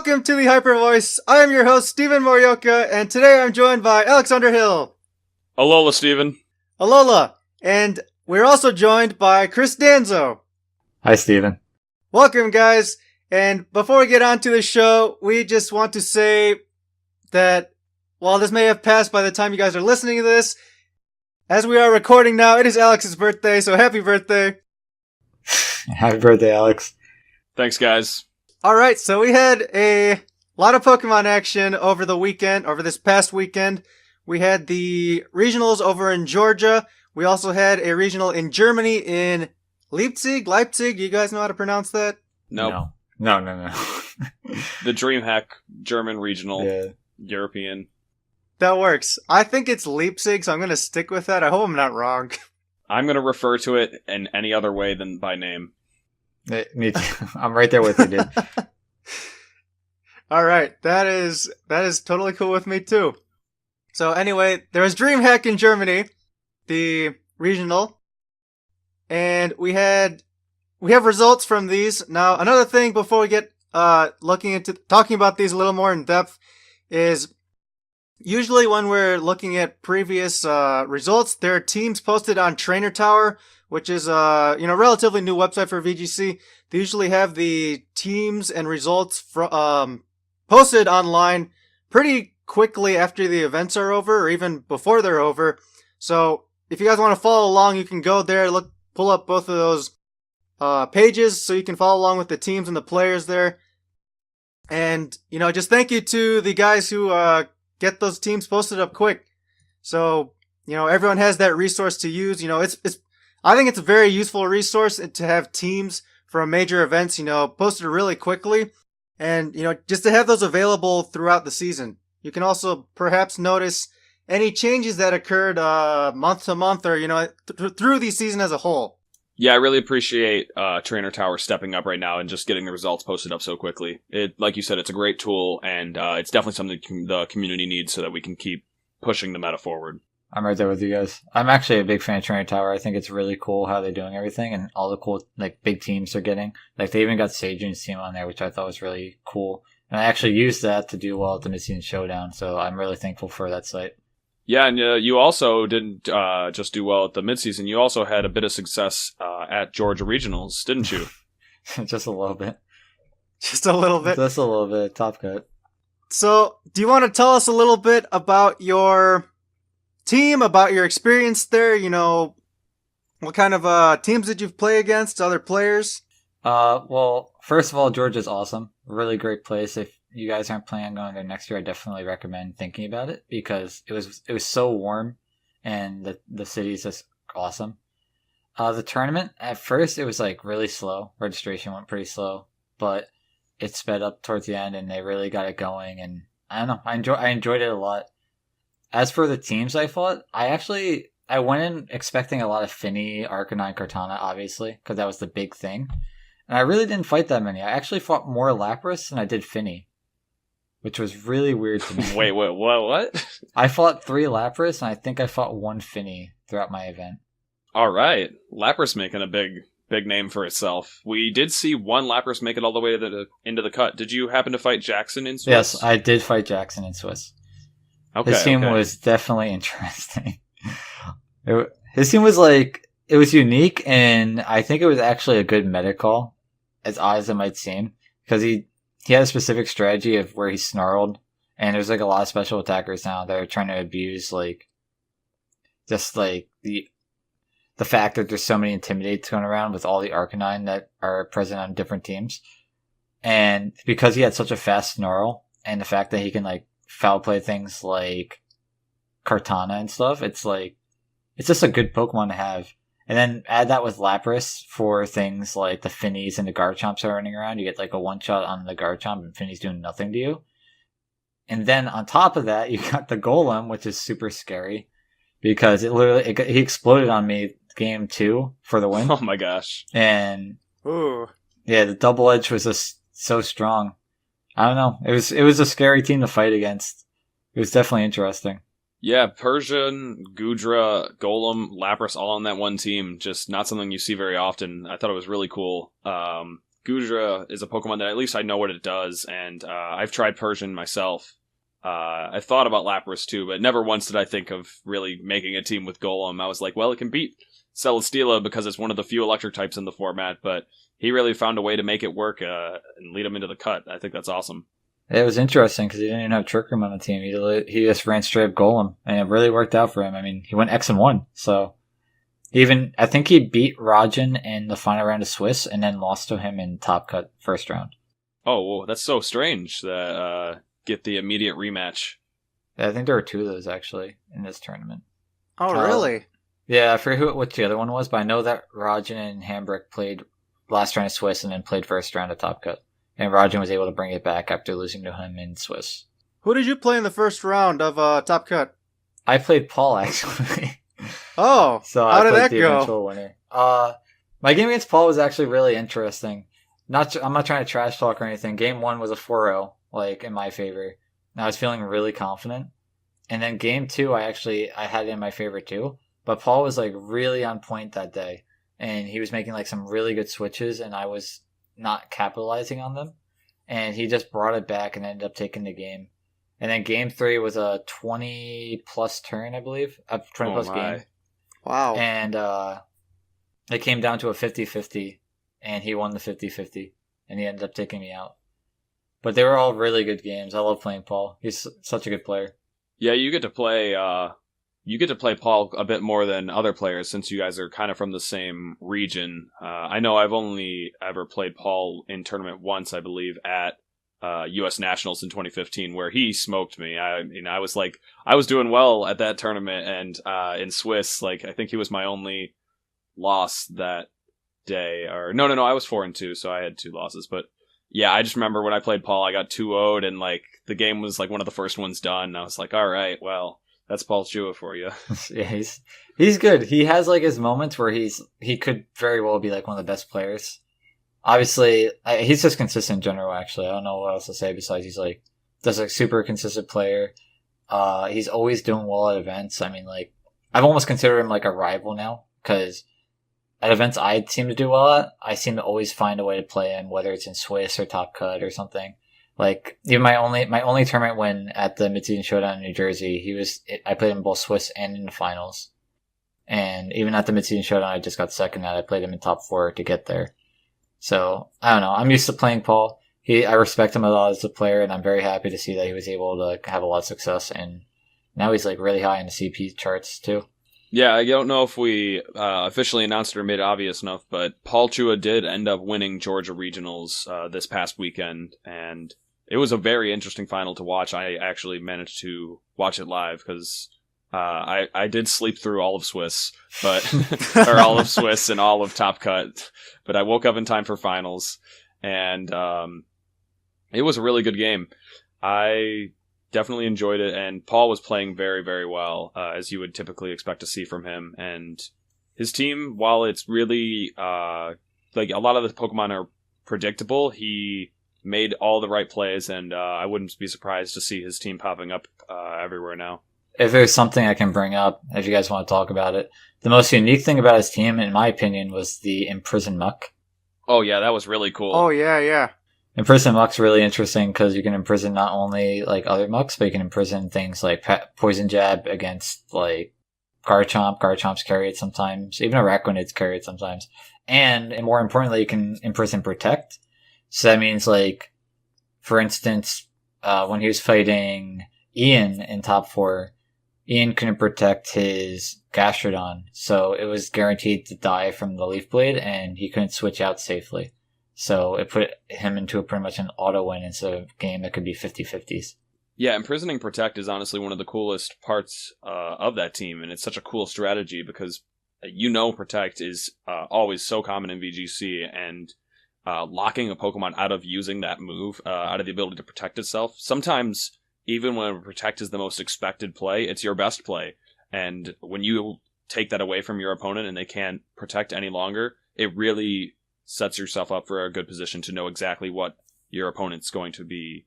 Welcome to the Hyper Voice. I am your host, Stephen Morioka, and today I'm joined by Alexander Hill. Alola, Stephen. Alola. And we're also joined by Chris Danzo. Hi, Stephen. Welcome, guys. And before we get on to the show, we just want to say that while this may have passed by the time you guys are listening to this, as we are recording now, it is Alex's birthday, so happy birthday. Happy birthday, Alex. Thanks, guys. Alright, so we had a lot of Pokemon action over this past weekend. We had the regionals over in Georgia. We also had a regional in Germany in Leipzig. Do you guys know how to pronounce that? Nope. No. The DreamHack German regional, Yeah. European. That works. I think it's Leipzig, so I'm going to stick with that. I hope I'm not wrong. I'm going to refer to it in any other way than by name. Me too. I'm right there with you, dude. Alright, that is totally cool with me too. So anyway, there was DreamHack in Germany, the regional, and we have results from these. Now, another thing before we get looking into talking about these a little more in depth is usually when we're looking at previous results, there are teams posted on Trainer Tower, which is relatively new website for VGC. They usually have the teams and results posted online pretty quickly after the events are over, or even before they're over. So if you guys want to follow along, you can go there, pull up both of those pages so you can follow along with the teams and the players there. And just thank you to the guys who get those teams posted up quick. So everyone has that resource to use. I think it's a very useful resource to have teams from major events, posted really quickly. And, just to have those available throughout the season. You can also perhaps notice any changes that occurred month to month or, through the season as a whole. Yeah, I really appreciate Trainer Tower stepping up right now and just getting the results posted up so quickly. Like you said, it's a great tool, and it's definitely something the community needs so that we can keep pushing the meta forward. I'm right there with you guys. I'm actually a big fan of Trainer Tower. I think it's really cool how they're doing everything and all the cool, big teams they're getting. They even got Sajun's team on there, which I thought was really cool. And I actually used that to do well at the Mid-Season Showdown, so I'm really thankful for that site. Yeah, and you also didn't just do well at the midseason. You also had a bit of success at Georgia Regionals, didn't you? Just a little bit. Just a little bit. Just a little bit. Top cut. So, do you want to tell us a little bit about your team, about your experience there? What kind of teams did you play against, other players? Well, first of all, Georgia's awesome. Really great place. If you guys aren't planning on going there next year, I definitely recommend thinking about it because it was so warm and the city's just awesome. The tournament, at first it was really slow. Registration went pretty slow, but it sped up towards the end and they really got it going, and I don't know, I enjoyed it a lot. As for the teams I fought, I went in expecting a lot of Finny, Arcanine, Cortana, obviously, because that was the big thing. And I really didn't fight that many. I actually fought more Lapras than I did Finny, which was really weird to me. Wait, what? I fought 3 Lapras, and I think I fought 1 Finny throughout my event. All right. Lapras making a big name for itself. We did see 1 Lapras make it all the way to into the cut. Did you happen to fight Jackson in Swiss? Yes, I did fight Jackson in Swiss. Okay, his team was definitely interesting. His team was it was unique, and I think it was actually a good meta call, as odd as it might seem, because he had a specific strategy of where he snarled, and there's a lot of special attackers now that are trying to abuse the fact that there's so many Intimidates going around with all the Arcanine that are present on different teams. And because he had such a fast snarl, and the fact that he can foul play things like Cortana and stuff, it's just a good Pokemon to have. And then add that with Lapras for things like the Finnies and the Garchomps are running around. You get a one-shot on the Garchomp and Finny's doing nothing to you. And then on top of that, you got the Golem, which is super scary because he exploded on me game 2 for the win. Oh my gosh. And ooh, yeah, the double edge was just so strong. I don't know. It was a scary team to fight against. It was definitely interesting. Yeah, Persian, Gudra, Golem, Lapras all on that one team. Just not something you see very often. I thought it was really cool. Gudra is a Pokemon that at least I know what it does, and I've tried Persian myself. I thought about Lapras too, but never once did I think of really making a team with Golem. I was like, well, it can beat Celesteela because it's one of the few electric types in the format, but he really found a way to make it work and lead him into the cut. I think that's awesome. It was interesting because he didn't even have Trick Room on the team. He just ran straight up Golem, and it really worked out for him. I mean, he went X and 1, so I think he beat Rajan in the final round of Swiss, and then lost to him in Top Cut first round. Oh, well, that's so strange that get the immediate rematch. Yeah, I think there were 2 of those actually in this tournament. Oh, really? Yeah, I forget what the other one was, but I know that Rajan and Hambrick played last round of Swiss and then played first round of Top Cut. And Rajan was able to bring it back after losing to him in Swiss. Who did you play in the first round of Top Cut? I played Paul, actually. Oh, so how I did played that the go? eventual winner. My game against Paul was actually really interesting. I'm not trying to trash talk or anything. Game 1 was a 4-0, in my favor. And I was feeling really confident. And then game 2, I had it in my favor too. But Paul was really on point that day. And he was making some really good switches, and I was not capitalizing on them, and he just brought it back and ended up taking the game. And then game 3 was a 20 plus turn, I believe, a 20 plus game. Wow. And it came down to a 50-50, and he won the 50-50, and he ended up taking me out. But they were all really good games. I love playing Paul. He's such a good player. Yeah, you get to play Paul a bit more than other players since you guys are kind of from the same region. I know I've only ever played Paul in tournament once, I believe, at U.S. Nationals in 2015, where he smoked me. I was doing well at that tournament, and in Swiss, I think he was my only loss that day. Or no, I was 4-2, so I had 2 losses. But yeah, I just remember when I played Paul, I got 2-0'd, and the game was one of the first ones done. And I was like, all right, well. That's Paul Chua for you. Yeah, he's good. He has his moments where he could very well be one of the best players. Obviously, he's just consistent in general. Actually, I don't know what else to say besides he's just a super consistent player. He's always doing well at events. I mean, I've almost considered him a rival now because at events I seem to do well at, I seem to always find a way to play him, whether it's in Swiss or Top Cut or something. Even my only tournament win at the Mid-Season Showdown in New Jersey, I played him both Swiss and in the finals. And even at the Mid-Season Showdown, I just got second at. I played him in top 4 to get there. So, I don't know. I'm used to playing Paul. I respect him a lot as a player, and I'm very happy to see that he was able to have a lot of success. And now he's really high in the CP charts too. Yeah, I don't know if we officially announced it or made it obvious enough, but Paul Chua did end up winning Georgia Regionals this past weekend, and it was a very interesting final to watch. I actually managed to watch it live because I did sleep through all of Swiss, or all of Swiss and all of Top Cut, but I woke up in time for finals, and it was a really good game. I definitely enjoyed it, and Paul was playing very, very well, as you would typically expect to see from him. And his team, while it's really a lot of the Pokemon are predictable, he made all the right plays, and I wouldn't be surprised to see his team popping up everywhere now. If there's something I can bring up, if you guys want to talk about it, the most unique thing about his team, in my opinion, was the Imprison Muck. Oh yeah, that was really cool. Oh yeah. Imprison Muck's really interesting because you can imprison not only other Mucks, but you can imprison things like Poison Jab against Garchomp. Garchomp's carry it sometimes. Even Araquanid's carry it sometimes. And more importantly, you can imprison Protect. So that means, for instance, when he was fighting Ian in top 4, Ian couldn't protect his Gastrodon, so it was guaranteed to die from the Leaf Blade, and he couldn't switch out safely. So it put him into pretty much an auto win instead of a game that could be 50-50s. Yeah, Imprisoning Protect is honestly one of the coolest parts of that team, and it's such a cool strategy because Protect is always so common in VGC, and locking a Pokemon out of using that move, out of the ability to protect itself. Sometimes, even when Protect is the most expected play, it's your best play. And when you take that away from your opponent and they can't protect any longer, it really sets yourself up for a good position to know exactly what your opponent's going to be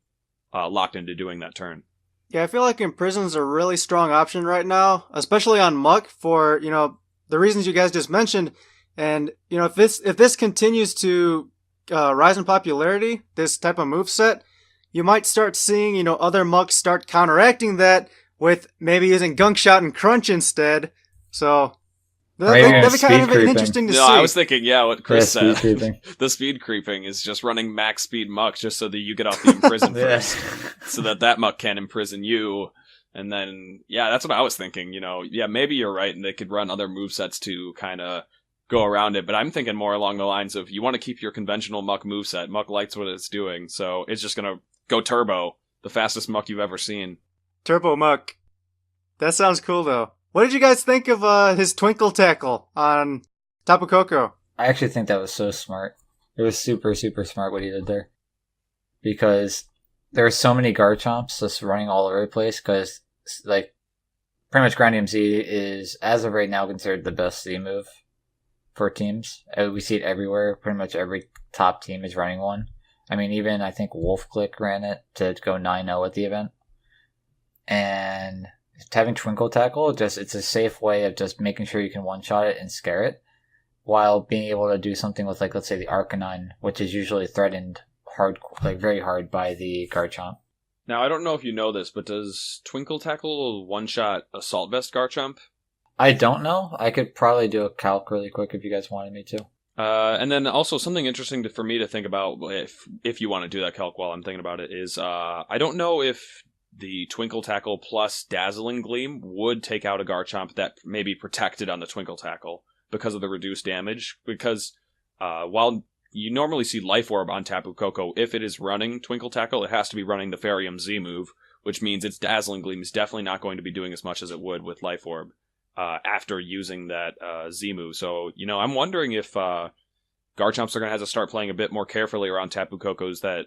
locked into doing that turn. Yeah, I feel like Imprison's a really strong option right now, especially on Muck for, the reasons you guys just mentioned. And, if this continues to rise in popularity, this type of moveset, you might start seeing, other mucks start counteracting that with maybe using Gunk Shot and Crunch instead. So that'd be kind of interesting to see. I was thinking, what Chris said. Creeping. The speed creeping is just running max speed mucks just so that you get off the imprison first. So that muck can imprison you. And then, that's what I was thinking, maybe you're right, and they could run other movesets to kind of go around it, but I'm thinking more along the lines of you want to keep your conventional muck moveset. Muck likes what it's doing, so it's just going to go turbo, the fastest muck you've ever seen. Turbo muck. That sounds cool, though. What did you guys think of his Twinkle Tackle on Tapu Koko? I actually think that was so smart. It was super, super smart what he did there. Because there are so many Garchomps just running all over the place, because pretty much Grandium Z is, as of right now, considered the best Z move for teams. We see it everywhere. Pretty much every top team is running one. I mean, even I think Wolf Click ran it to go 9-0 at the event. And having Twinkle Tackle, it's a safe way of just making sure you can one-shot it and scare it, while being able to do something with, let's say the Arcanine, which is usually threatened very hard by the Garchomp. Now, I don't know if you know this, but does Twinkle Tackle one-shot Assault Vest Garchomp? I don't know. I could probably do a calc really quick if you guys wanted me to. And then also something interesting for me to think about, if you want to do that calc while I'm thinking about it, is I don't know if the Twinkle Tackle plus Dazzling Gleam would take out a Garchomp that may be protected on the Twinkle Tackle because of the reduced damage. Because while you normally see Life Orb on Tapu Koko, if it is running Twinkle Tackle, it has to be running the Farium Z move, which means its Dazzling Gleam is definitely not going to be doing as much as it would with Life Orb after using that Z move. So, I'm wondering if Garchomps are going to have to start playing a bit more carefully around Tapu Kokos that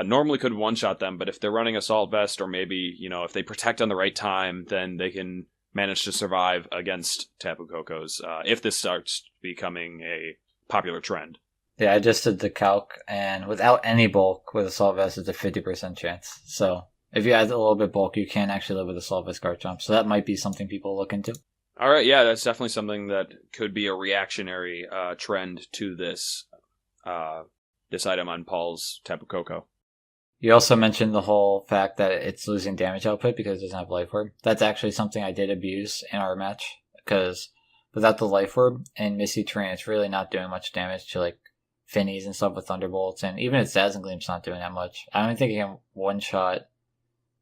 normally could one-shot them, but if they're running Assault Vest, or maybe, if they protect on the right time, then they can manage to survive against Tapu Kokos if this starts becoming a popular trend. Yeah, I just did the calc, and without any bulk with Assault Vest, it's a 50% chance. So if you add a little bit bulk, you can actually live with Assault Vest Garchomp. So that might be something people look into. All right, that's definitely something that could be a reactionary trend to this item on Paul's Tapu Koko. You also mentioned the whole fact that it's losing damage output because it doesn't have Life Orb. That's actually something I did abuse in our match, because without the Life Orb and Misty Terrain, it's really not doing much damage to Finnies and stuff with Thunderbolts, and even its Dazzling Gleam's not doing that much. I don't think you can one-shot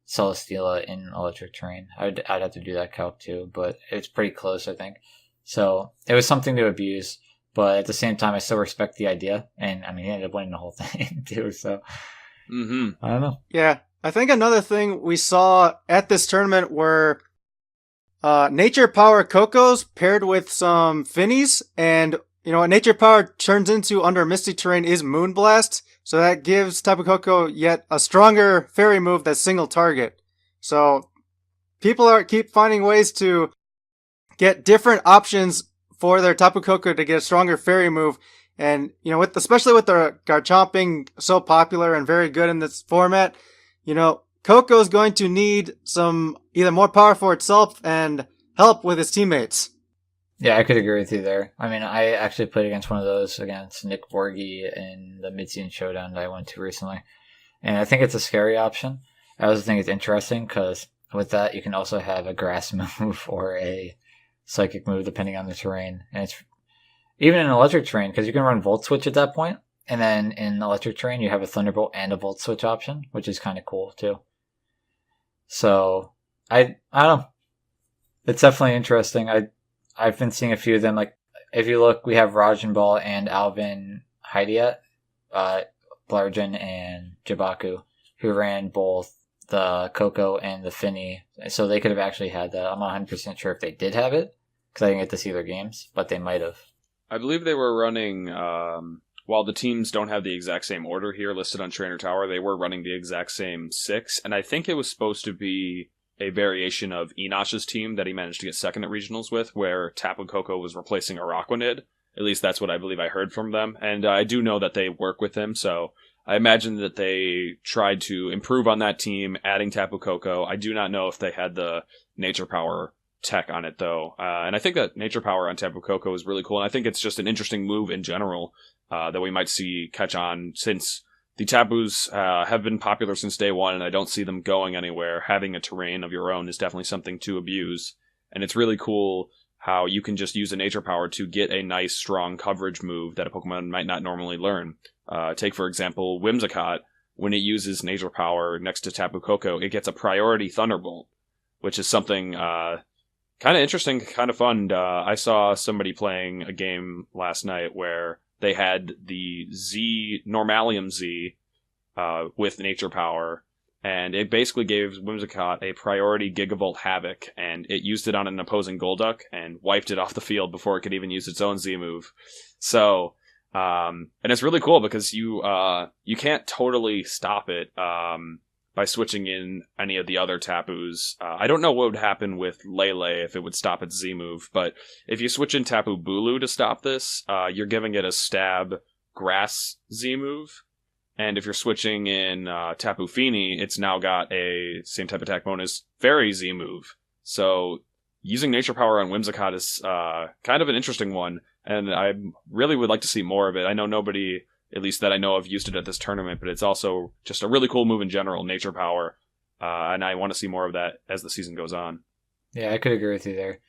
Celesteela in Electric Terrain. I'd have to do that calc too, but it's pretty close, I think. So it was something to abuse, but at the same time, I still respect the idea, and he ended up winning the whole thing too, so I don't know. Yeah, I think another thing we saw at this tournament were Nature Power Kokos paired with some Finnies, and what Nature Power turns into under Misty Terrain is Moonblast, so that gives Tapu Koko yet a stronger fairy move that's single target. So people keep finding ways to get different options for their Tapu Koko to get a stronger fairy move. And, especially with the Garchomp being so popular and very good in this format, Koko's going to need some either more power for itself and help with its teammates. Yeah, I could agree with you there. I actually played against one of those against Nick Borgi in the Mid-Season Showdown that I went to recently. And I think it's a scary option. I also think it's interesting because with that, you can also have a grass move or a psychic move depending on the terrain. And it's even in electric terrain, because you can run Volt Switch at that point. And then in electric terrain, you have a Thunderbolt and a Volt Switch option, which is kind of cool too. So, I don't know. It's definitely interesting. I've been seeing a few of them. If you look, we have Rajan Ball and Alvin Hydiat, Blargen and Jabaku, who ran both the Koko and the Finny. So they could have actually had that. I'm not 100% sure if they did have it, because I didn't get to see their games, but they might have. I believe they were running, while the teams don't have the exact same order here listed on Trainer Tower, they were running the exact same 6, and I think it was supposed to be a variation of Enosh's team that he managed to get second at regionals with, where Tapu Koko was replacing Araquanid. At least that's what I believe I heard from them. And I do know that they work with him, so I imagine that they tried to improve on that team, adding Tapu Koko. I do not know if they had the Nature Power tech on it, though. And I think that Nature Power on Tapu Koko is really cool, and I think it's just an interesting move in general. that we might see catch on, since the taboos have been popular since day one, and I don't see them going anywhere. Having a terrain of your own is definitely something to abuse, and it's really cool how you can just use a nature power to get a nice, strong coverage move that a Pokemon might not normally learn. Take, for example, Whimsicott. When it uses nature power next to Tapu Koko, it gets a priority Thunderbolt, which is something kind of interesting, kind of fun. I saw somebody playing a game last night where they had the Normalium Z with nature power, and it basically gave Whimsicott a priority Gigavolt Havoc, and it used it on an opposing Golduck and wiped it off the field before it could even use its own Z move. So, and it's really cool because you can't totally stop it by switching in any of the other Tapus. I don't know what would happen with Lele if it would stop its Z move, but if you switch in Tapu Bulu to stop this, you're giving it a stab grass Z move. And if you're switching in Tapu Fini, it's now got a same type attack bonus fairy Z move. So using nature power on Whimsicott is kind of an interesting one, and I really would like to see more of it. I know nobody, at least that I know of, used it at this tournament, but it's also just a really cool move in general, nature power, and I want to see more of that as the season goes on. Yeah, I could agree with you there.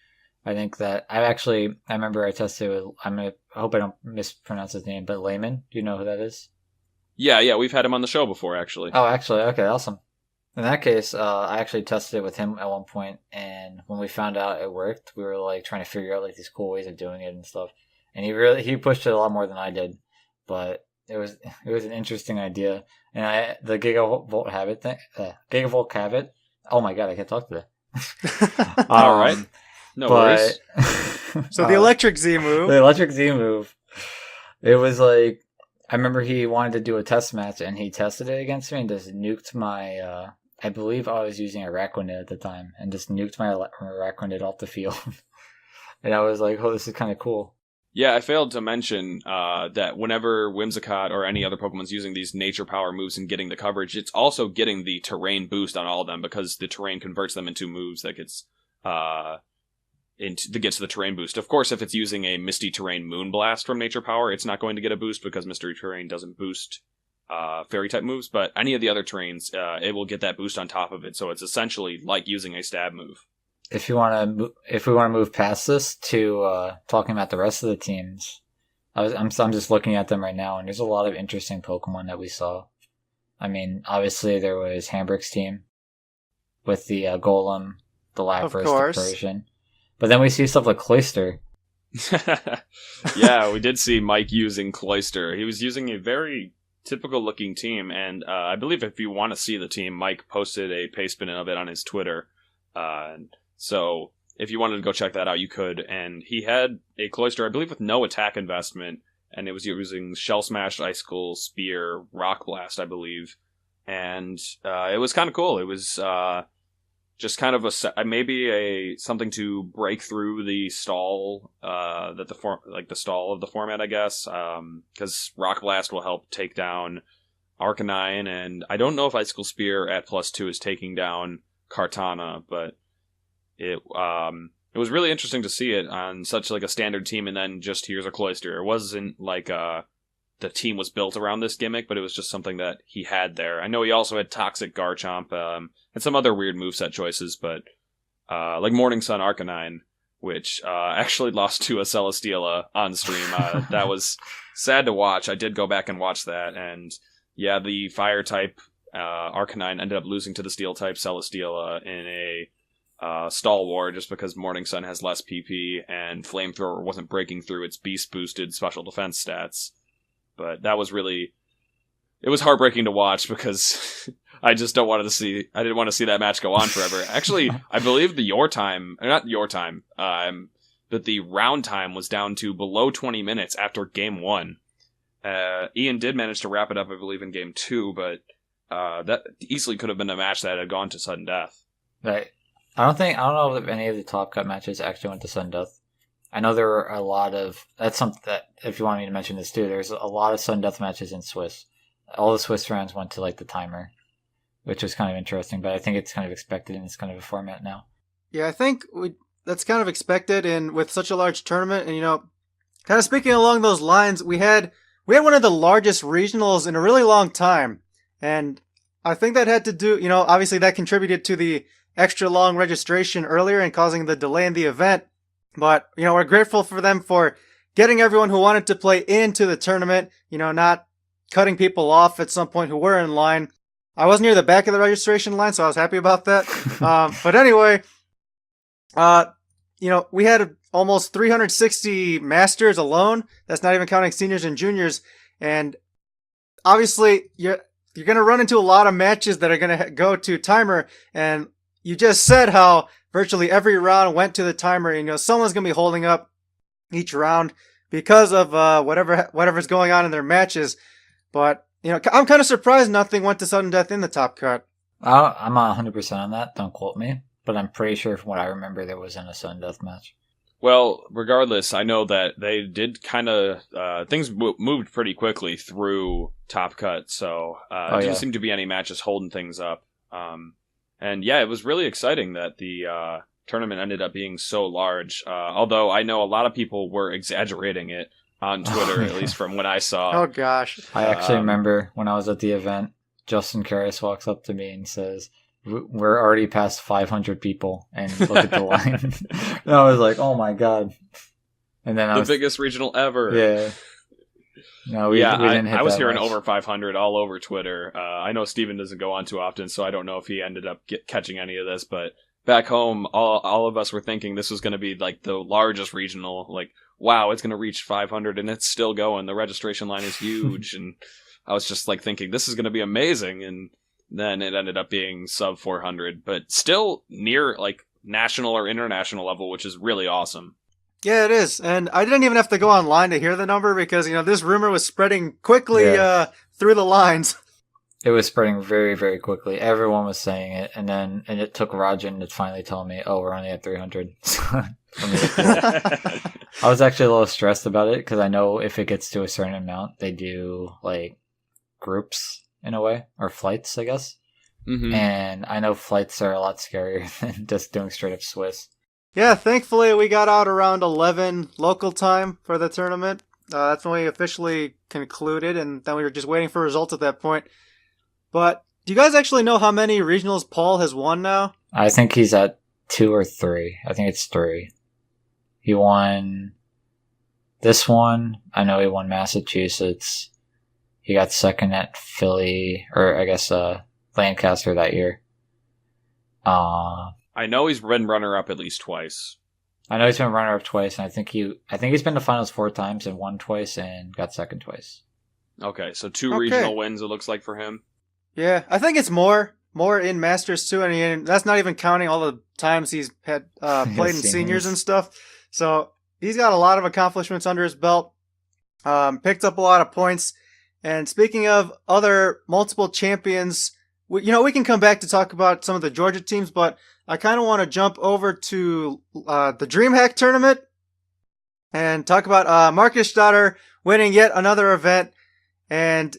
I think that I remember I tested with, I hope I don't mispronounce his name, but Layman. Do you know who that is? Yeah, we've had him on the show before, actually. Oh, actually, okay, awesome. In that case, I actually tested it with him at one point, and when we found out it worked, we were like trying to figure out like these cool ways of doing it and stuff. And he pushed it a lot more than I did, but it was an interesting idea. And the Gigavolt Habit. Oh my god, I can't talk today. All right, no worries. So the electric Z move. The electric Z move. It was like, I remember he wanted to do a test match, and he tested it against me and just nuked my. I believe I was using a Araquanid at the time, and just nuked my Araquanid off the field. And I was like, "Oh, this is kind of cool." Yeah, I failed to mention that whenever Whimsicott or any other Pokemon's using these nature power moves and getting the coverage, it's also getting the terrain boost on all of them, because the terrain converts them into moves that gets the terrain boost. Of course, if it's using a Misty Terrain Moonblast from nature power, it's not going to get a boost because Mystery Terrain doesn't boost fairy type moves, but any of the other terrains, it will get that boost on top of it. So it's essentially like using a stab move. If we want to move past this to talking about the rest of the teams, I'm just looking at them right now, and there's a lot of interesting Pokemon that we saw. I mean, obviously there was Hambrick's team with the Golem, the Lapras, the Persian, but then we see stuff like Cloyster. Yeah, we did see Mike using Cloyster. He was using a very typical looking team, and I believe if you want to see the team, Mike posted a paste bin of it on his Twitter. So if you wanted to go check that out, you could. And he had a Cloyster, I believe, with no attack investment, and it was using Shell Smash, Icicle, Spear, Rock Blast, I believe. And it was kind of cool. It was just kind of something to break through the stall the stall of the format, I guess, because Rock Blast will help take down Arcanine, and I don't know if Icicle Spear at +2 is taking down Kartana, but it was really interesting to see it on such like a standard team, and then just here's a Cloyster. It wasn't like the team was built around this gimmick, but it was just something that he had there. I know he also had Toxic Garchomp and some other weird moveset choices, but like Morning Sun Arcanine, which actually lost to a Celesteela on stream. That was sad to watch. I did go back and watch that, and yeah, the Fire type Arcanine ended up losing to the Steel type Celesteela in a stall war, just because Morning Sun has less PP and Flamethrower wasn't breaking through its beast boosted special defense stats. But that was it was heartbreaking to watch, because I just didn't want to see that match go on forever. Actually, I believe but the round time was down to below 20 minutes after game 1. Ian did manage to wrap it up, I believe, in game 2, but that easily could have been a match that had gone to sudden death. Right. I don't know if any of the top cut matches actually went to sudden death. I know there were a lot of, that's something that, if you want me to mention this too, there's a lot of sudden death matches in Swiss. All the Swiss rounds went to like the timer, which was kind of interesting, but I think it's kind of expected in this kind of a format now. Yeah, I think that's kind of expected with such a large tournament. And, kind of speaking along those lines, we had we had one of the largest regionals in a really long time. And I think that had to do, obviously that contributed to the extra long registration earlier and causing the delay in the event. But, we're grateful for them for getting everyone who wanted to play into the tournament, not cutting people off at some point who were in line. I was near the back of the registration line, so I was happy about that. But anyway, we had almost 360 masters alone. That's not even counting seniors and juniors. And obviously, you're going to run into a lot of matches that are going to go to timer. And you just said how virtually every round went to the timer. And, someone's going to be holding up each round because of whatever's going on in their matches. But, I'm kind of surprised nothing went to sudden death in the top cut. I'm not 100% on that. Don't quote me. But I'm pretty sure from what I remember, there wasn't a sudden death match. Well, regardless, I know that they did kind of things moved pretty quickly through Top Cut, so there didn't seem to be any matches holding things up. And yeah, it was really exciting that the tournament ended up being so large. Although I know a lot of people were exaggerating it on Twitter, at least from what I saw. Oh gosh! I actually remember when I was at the event, Justin Karras walks up to me and says, "We're already past 500 people, and look at the line." And I was like, "Oh my god!" And then biggest regional ever. Yeah. No, we didn't hit I was that hearing much. over 500 all over Twitter. I know Steven doesn't go on too often, so I don't know if he ended up catching any of this. But back home, all of us were thinking this was going to be like the largest regional. Like, wow, it's going to reach 500, and it's still going. The registration line is huge, and I was just like thinking this is going to be amazing, and then it ended up being sub 400, but still near like national or international level, which is really awesome. Yeah, it is. And I didn't even have to go online to hear the number because, this rumor was spreading quickly through the lines. It was spreading very, very quickly. Everyone was saying it. And it took Rajan to finally tell me, oh, we're only at 300. I was actually a little stressed about it because I know if it gets to a certain amount, they do like groups in a way, or flights, I guess. Mm-hmm. And I know flights are a lot scarier than just doing straight up Swiss. Yeah, thankfully we got out around 11 local time for the tournament. That's when we officially concluded, and then we were just waiting for results at that point. But do you guys actually know how many regionals Paul has won now? I think he's at 2 or 3. I think it's 3. He won this one. I know he won Massachusetts. He got second at Philly, or I guess Lancaster that year. I know he's been runner-up at least twice. I know he's been runner-up twice, and I think he's been to finals 4 times and won twice and got second twice. Okay, so 2 regional wins it looks like for him. Yeah, I think it's more in Masters too. I mean, that's not even counting all the times he's had played in seniors and stuff. So he's got a lot of accomplishments under his belt. Picked up a lot of points. And speaking of other multiple champions, we can come back to talk about some of the Georgia teams, but I kind of want to jump over to the DreamHack tournament and talk about Marcus Stoddard winning yet another event. And,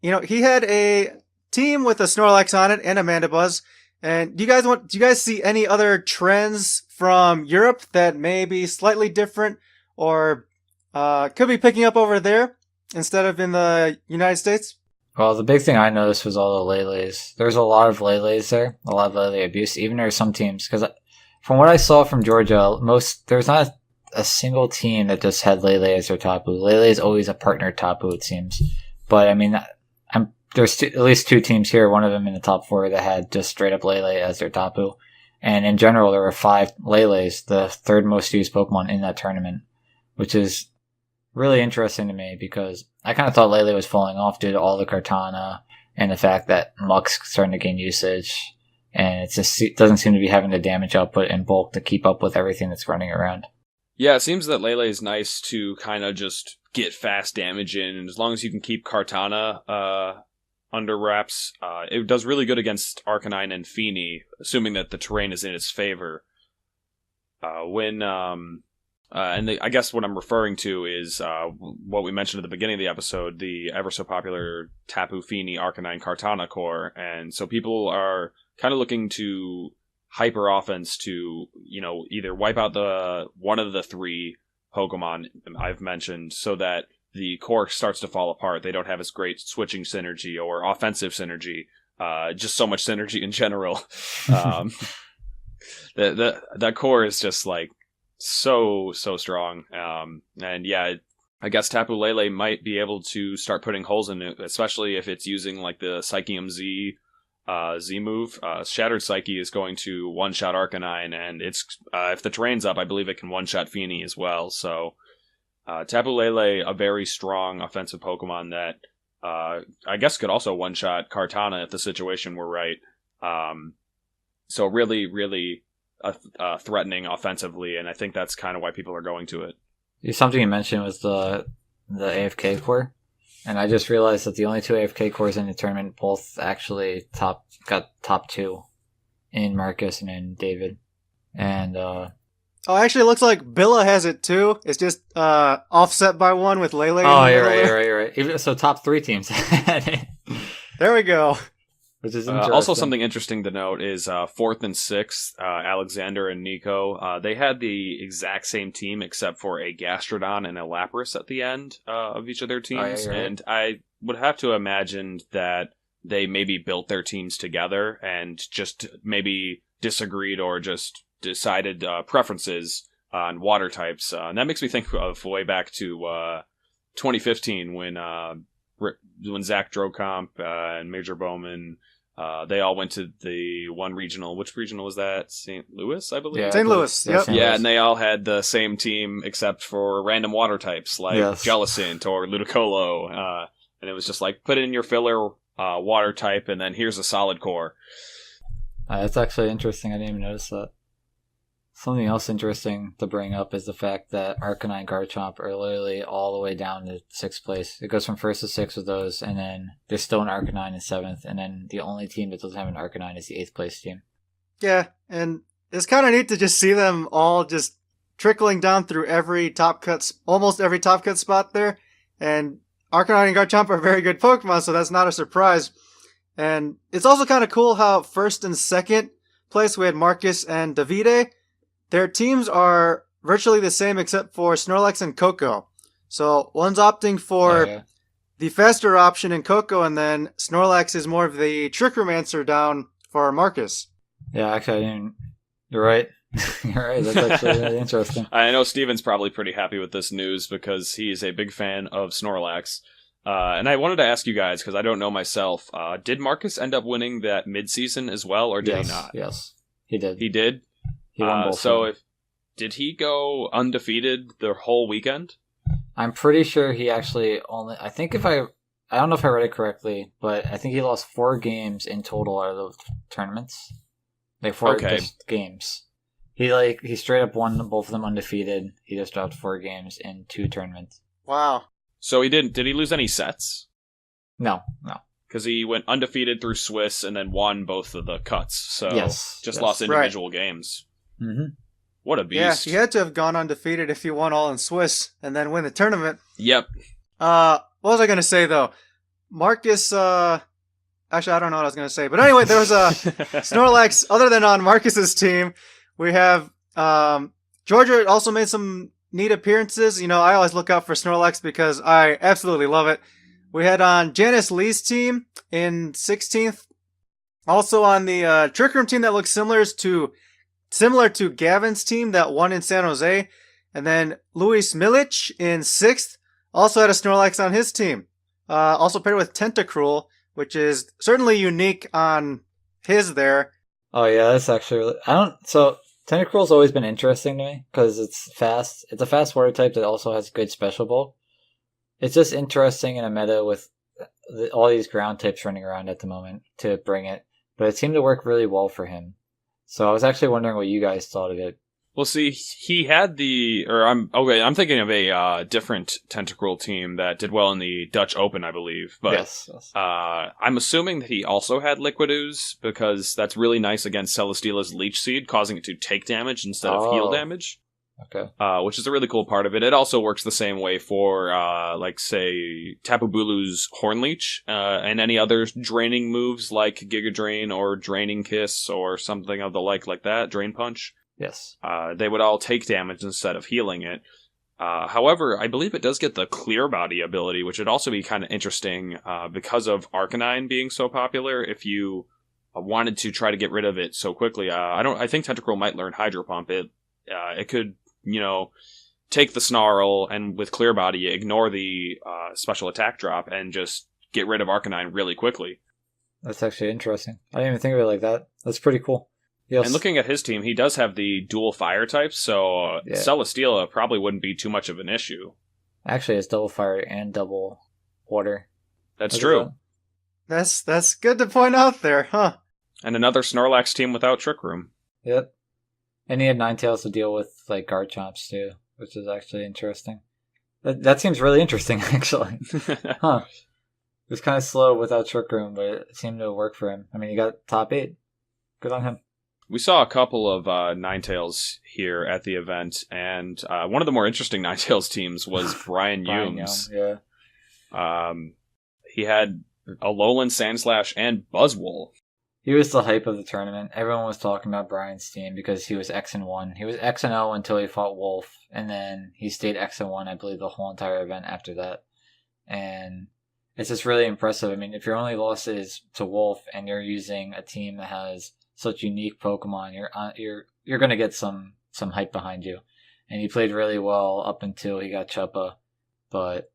he had a team with a Snorlax on it and a Mandibuzz. And do you guys see any other trends from Europe that may be slightly different or could be picking up over there instead of in the United States? Well, the big thing I noticed was all the Lele's. There's a lot of Lele's there, a lot of Lele abuse. Even there are some teams, because from what I saw from Georgia, there's not a single team that just had Lele as their Tapu. Lele is always a partner Tapu, it seems. But I mean, there's at least 2 teams here, one of them in the top 4 that had just straight up Lele as their Tapu. And in general, there were 5 Lele's, the 3rd most used Pokemon in that tournament, which is really interesting to me because I kind of thought Lele was falling off due to all the Kartana and the fact that Muck's starting to gain usage, and it doesn't seem to be having the damage output in bulk to keep up with everything that's running around. Yeah, it seems that Lele is nice to kind of just get fast damage in, and as long as you can keep Kartana under wraps, it does really good against Arcanine and Feeny, assuming that the terrain is in its favor. I guess what I'm referring to is what we mentioned at the beginning of the episode, the ever so popular Tapu Fini Arcanine Kartana core. And so people are kind of looking to hyper offense to, either wipe out one of the 3 Pokemon I've mentioned so that the core starts to fall apart. They don't have as great switching synergy or offensive synergy. Just so much synergy in general. That core is just like so strong. And yeah, I guess Tapu Lele might be able to start putting holes in it, especially if it's using like the Psychium Z move. Shattered Psyche is going to one-shot Arcanine, and it's if the terrain's up, I believe it can one-shot Feeny as well. So Tapu Lele, a very strong offensive Pokemon that I guess could also one-shot Kartana if the situation were right. So really threatening offensively, and I think that's kind of why people are going to it. Something you mentioned was the AFK core, and I just realized that the only 2 AFK cores in the tournament both actually got top 2 in Marcus and in David. And actually, it looks like Billa has it too. It's just offset by 1 with Lele. Oh, you're right. Even so, top 3 teams had it. There we go. Which is interesting. Also, something interesting to note is 4th and 6th, Alexander and Nico. They had the exact same team except for a Gastrodon and a Lapras at the end of each of their teams. Right. And I would have to imagine that they maybe built their teams together and just maybe disagreed or just decided preferences on water types. And that makes me think of way back to 2015 when Zach Drocomp and Major Bowman, they all went to the one regional. Which regional was that? St. Louis, I believe? Yeah, St. Louis, yep. Yeah, and they all had the same team except for random water types like Jellicent or Ludicolo. And it was just like, put in your filler water type, and then here's a solid core. That's actually interesting. I didn't even notice that. Something else interesting to bring up is the fact that Arcanine and Garchomp are literally all the way down to 6th place. It goes from 1st to 6th with those, and then there's still an Arcanine in 7th, and then the only team that doesn't have an Arcanine is the 8th place team. Yeah, and it's kind of neat to just see them all just trickling down through almost every top cut spot there. And Arcanine and Garchomp are very good Pokemon, so that's not a surprise. And it's also kind of cool how 1st and 2nd place we had Marcus and Davide. Their teams are virtually the same except for Snorlax and Coco. So one's opting for the faster option in Coco, and then Snorlax is more of the Trick-Romancer down for Marcus. Yeah, actually, you're right. You're right. That's actually really interesting. I know Steven's probably pretty happy with this news because he's a big fan of Snorlax. And I wanted to ask you guys, because I don't know myself, did Marcus end up winning that mid-season as well, or did he not? Yes, he did. He did? He won both. So did he go undefeated the whole weekend? I'm pretty sure he actually only... I don't know if I read it correctly, but I think he lost 4 games in total out of the tournaments. Like 4 games. He straight up won both of them undefeated. He just dropped 4 games in 2 tournaments. Wow. So he didn't... Did he lose any sets? No. Because he went undefeated through Swiss and then won both of the cuts. So just lost individual games. Mm-hmm. What a beast. Yeah, he had to have gone undefeated if he won all in Swiss and then win the tournament. Yep. What was I going to say, though? Marcus, actually, I don't know what I was going to say. But anyway, there was a Snorlax, other than on Marcus's team. We have, Georgia also made some neat appearances. You know, I always look out for Snorlax because I absolutely love it. We had on Janice Lee's team in 16th. Also on the Trick Room team that looks similar to Gavin's team that won in San Jose. And then Luis Milic in 6th also had a Snorlax on his team. Also paired with Tentacruel, which is certainly unique on his there. Oh yeah, that's actually so Tentacruel's always been interesting to me because it's fast. It's a fast water type that also has good special bulk. It's just interesting in a meta with all these ground types running around at the moment to bring it. But it seemed to work really well for him. So I was actually wondering what you guys thought of it. Well, see, he had I'm thinking of a different Tentacruel team that did well in the Dutch Open, I believe. But yes. I'm assuming that he also had Liquid Ooze, because that's really nice against Celesteela's Leech Seed, causing it to take damage instead of heal damage. Okay. Which is a really cool part of it. It also works the same way for, say, Tapu Bulu's Horn Leech, and any other draining moves like Giga Drain or Draining Kiss or something of the like that, Drain Punch. Yes. They would all take damage instead of healing it. However, I believe it does get the Clear Body ability, which would also be kind of interesting because of Arcanine being so popular. If you wanted to try to get rid of it so quickly, I think Tentacruel might learn Hydro Pump. It could, take the Snarl and with Clear Body ignore the special attack drop and just get rid of Arcanine really quickly. That's actually interesting. I didn't even think of it like that. That's pretty cool. Yes. And looking at his team, he does have the dual fire types, so Celesteela probably wouldn't be too much of an issue. Actually, it's double fire and double water. That's true. That's good to point out there, huh? And another Snorlax team without Trick Room. Yep. And he had Ninetales to deal with like Garchomps too, which is actually interesting. That seems really interesting, actually. Huh. It was kind of slow without Trick Room, but it seemed to work for him. I mean, he got top 8. Good on him. We saw a couple of Ninetales here at the event, and one of the more interesting Ninetales teams was Brian Humes. Yeah. He had Alolan, Sandslash, and Buzzwole. He was the hype of the tournament. Everyone was talking about Brian's team because he was X and 1. He was X and 0 until he fought Wolf, and then he stayed X and 1, I believe, the whole entire event after that. And it's just really impressive. I mean, if your only loss is to Wolf and you're using a team that has such unique Pokemon, you're going to get some hype behind you. And he played really well up until he got Chuppa. But,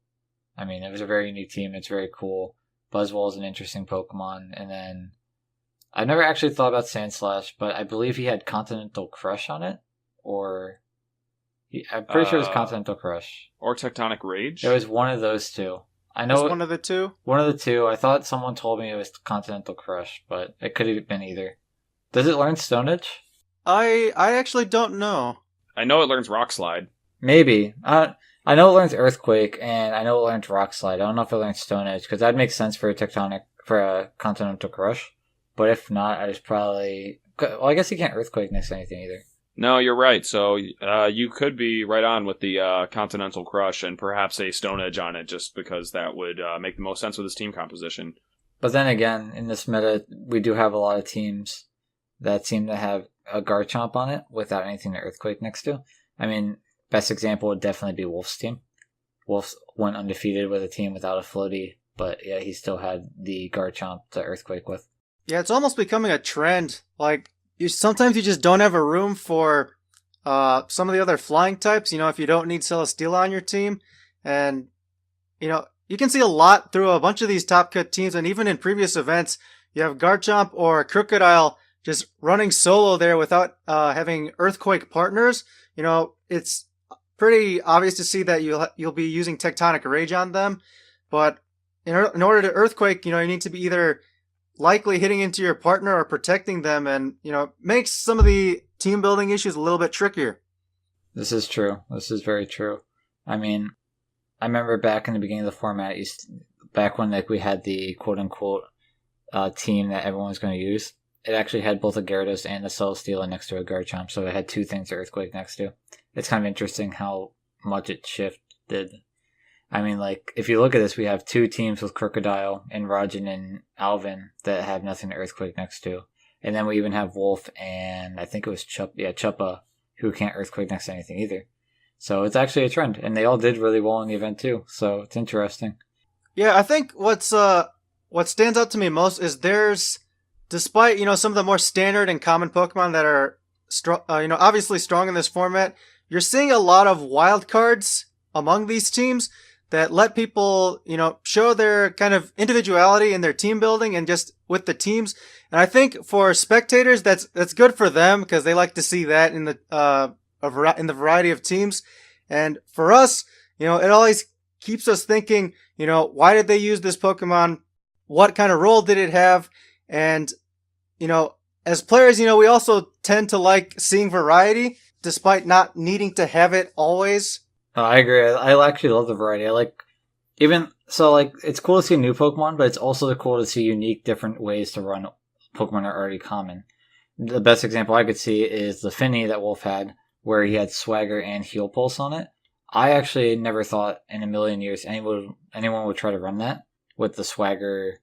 I mean, it was a very unique team. It's very cool. Buzzwole is an interesting Pokemon. And then, I've never actually thought about Sandslash, but I believe he had Continental Crush on it. I'm pretty sure it was Continental Crush. Or Tectonic Rage? It was one of those two. I know it's one of the two? One of the two. I thought someone told me it was Continental Crush, but it could have been either. Does it learn Stone Edge? I actually don't know. I know it learns Rock Slide. Maybe. I know it learns Earthquake, and I know it learns Rock Slide. I don't know if it learns Stone Edge, because that makes sense for a Continental Crush. But if not, I just probably... Well, I guess you can't Earthquake next to anything either. No, you're right. So you could be right on with the Continental Crush and perhaps a Stone Edge on it, just because that would make the most sense with his team composition. But then again, in this meta, we do have a lot of teams that seem to have a Garchomp on it without anything to Earthquake next to. I mean, best example would definitely be Wolf's team. Wolf went undefeated with a team without a floaty, but yeah, he still had the Garchomp to Earthquake with. Yeah, it's almost becoming a trend. Like, sometimes you just don't have a room for some of the other flying types, if you don't need Celesteela on your team. And, you can see a lot through a bunch of these top cut teams, and even in previous events, you have Garchomp or Crocodile just running solo there without having Earthquake partners. It's pretty obvious to see that you'll be using Tectonic Rage on them. But in order to Earthquake, you need to be either likely hitting into your partner or protecting them, and, makes some of the team building issues a little bit trickier. This is true. This is very true. I mean, I remember back in the beginning of the format, back when we had the quote-unquote team that everyone was going to use, it actually had both a Gyarados and a Celesteela next to a Garchomp, so it had two things to Earthquake next to. It's kind of interesting how much it shifted. I mean, if you look at this, we have two teams with Crocodile and Rajan and Alvin that have nothing to Earthquake next to. And then we even have Wolf and I think it was Chuppa, who can't Earthquake next to anything either. So it's actually a trend, and they all did really well in the event too, so it's interesting. Yeah, I think what stands out to me most is despite, some of the more standard and common Pokemon that are, obviously strong in this format, you're seeing a lot of wild cards among these teams that let people, show their kind of individuality in their team building and just with the teams. And I think for spectators, that's good for them because they like to see that in the variety of teams. And for us, it always keeps us thinking, why did they use this Pokemon? What kind of role did it have? And, as players, we also tend to like seeing variety despite not needing to have it always. Oh, I agree. I actually love the variety. It's cool to see new Pokemon, but it's also cool to see unique, different ways to run Pokemon that are already common. The best example I could see is the Finny that Wolf had, where he had Swagger and Heal Pulse on it. I actually never thought in a million years anyone would try to run that with the Swagger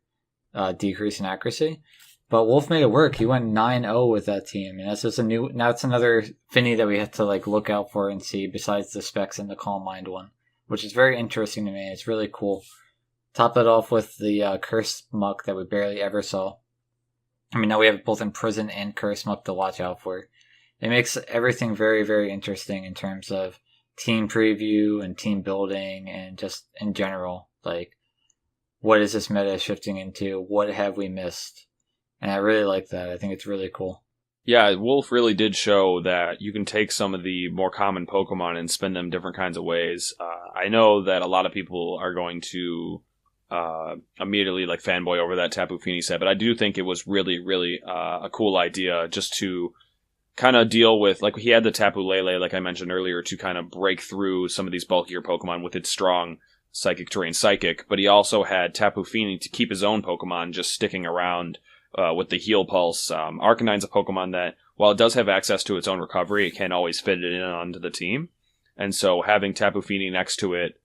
decrease in accuracy. But Wolf made it work. He went 9-0 with that team, and that's just now it's another Finny that we have to like look out for and see besides the Specs and the Calm Mind one, which is very interesting to me. It's really cool. Top that off with the Cursed Muck that we barely ever saw. I mean, now we have both Imprison and Cursed Muck to watch out for. It makes everything very, very interesting in terms of team preview and team building and just in general, like, what is this meta shifting into? What have we missed? And I really like that. I think it's really cool. Yeah, Wolf really did show that you can take some of the more common Pokemon and spin them different kinds of ways. I know that a lot of people are going to immediately like fanboy over that Tapu Fini set, but I do think it was really, really a cool idea just to kind of deal with, like, he had the Tapu Lele, like I mentioned earlier, to kind of break through some of these bulkier Pokemon with its strong Psychic Terrain Psychic, but he also had Tapu Fini to keep his own Pokemon just sticking around with the Heal Pulse. Arcanine's a Pokemon that, while it does have access to its own recovery, it can't always fit it in onto the team. And so having Tapu Fini next to it,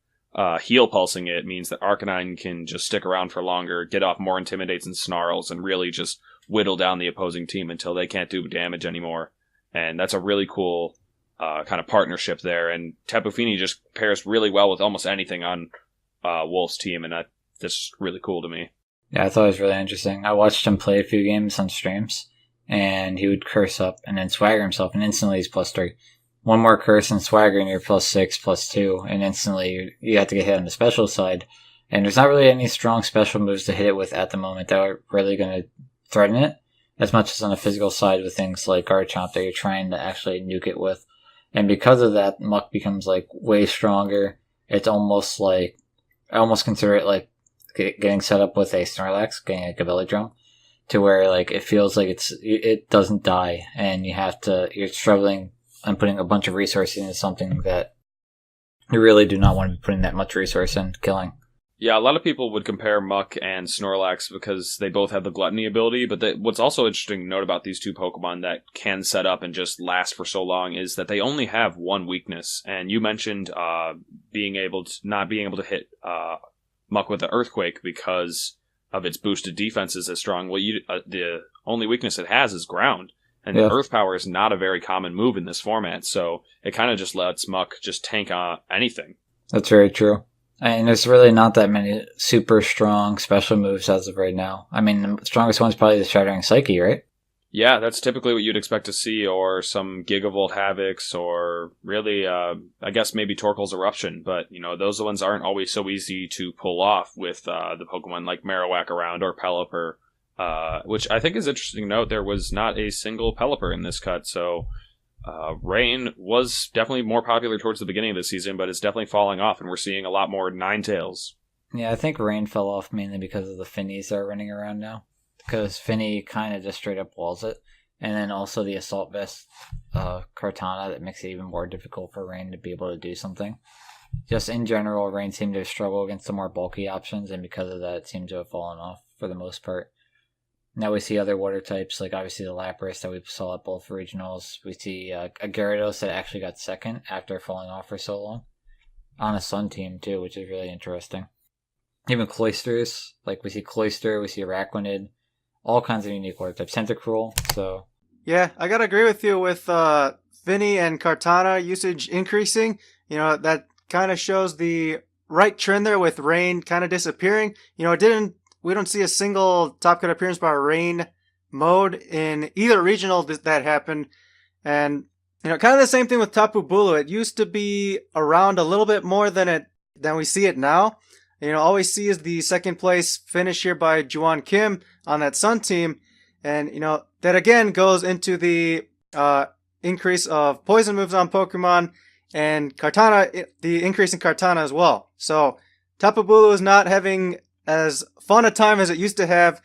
Heal Pulsing it, means that Arcanine can just stick around for longer, get off more Intimidates and Snarls, and really just whittle down the opposing team until they can't do damage anymore. And that's a really cool kind of partnership there. And Tapu Fini just pairs really well with almost anything on Wolf's team, and that's really cool to me. Yeah, I thought it was really interesting. I watched him play a few games on streams, and he would curse up and then swagger himself, and instantly he's +3. One more curse and swagger, and you're +6, +2, and instantly you have to get hit on the special side. And there's not really any strong special moves to hit it with at the moment that are really going to threaten it, as much as on the physical side with things like Garchomp that you're trying to actually nuke it with. And because of that, Muck becomes like way stronger. It's almost like, I almost consider it like getting set up with a Snorlax, getting like a belly drum, to where like it feels like it doesn't die, and you're struggling and putting a bunch of resources into something that you really do not want to be putting that much resource in killing. Yeah, a lot of people would compare Muck and Snorlax because they both have the Gluttony ability, but what's also interesting to note about these two Pokemon that can set up and just last for so long is that they only have one weakness. And you mentioned not being able to hit Muck with the Earthquake because of its boosted defenses as strong. Well, the only weakness it has is Ground, and Earth Power is not a very common move in this format, so it kind of just lets Muck just tank anything. That's very true. And there's really not that many super strong special moves as of right now. I mean, the strongest one's probably the Shattering Psyche, right? Yeah, that's typically what you'd expect to see, or some Gigavolt Havocs, or really, I guess maybe Torkoal's Eruption, but, those ones aren't always so easy to pull off with the Pokemon like Marowak around, or Pelipper, which I think is interesting to note. There was not a single Pelipper in this cut, so Rain was definitely more popular towards the beginning of the season, but it's definitely falling off, and we're seeing a lot more Ninetales. Yeah, I think Rain fell off mainly because of the Finnies that are running around now. Because Finny kind of just straight up walls it. And then also the Assault Vest Kartana that makes it even more difficult for Rain to be able to do something. Just in general, Rain seemed to struggle against the more bulky options, and because of that, it seemed to have fallen off for the most part. Now we see other water types, like obviously the Lapras that we saw at both regionals. We see a Gyarados that actually got second after falling off for so long. On a Sun team too, which is really interesting. Even Cloysters, like we see Cloyster, we see Araquanid, all kinds of unique water types. Tentacruel, so... Yeah, I gotta agree with you with Finny and Kartana usage increasing. That kind of shows the right trend there with Rain kind of disappearing. We don't see a single top cut appearance by Rain mode in either regional that happened. And, kind of the same thing with Tapu Bulu. It used to be around a little bit more than we see it now. All we see is the second place finish here by Juwan Kim on that Sun team. And, that again goes into the increase of poison moves on Pokemon and Kartana, the increase in Kartana as well. So Tapu Bulu is not having as fun a time as it used to have.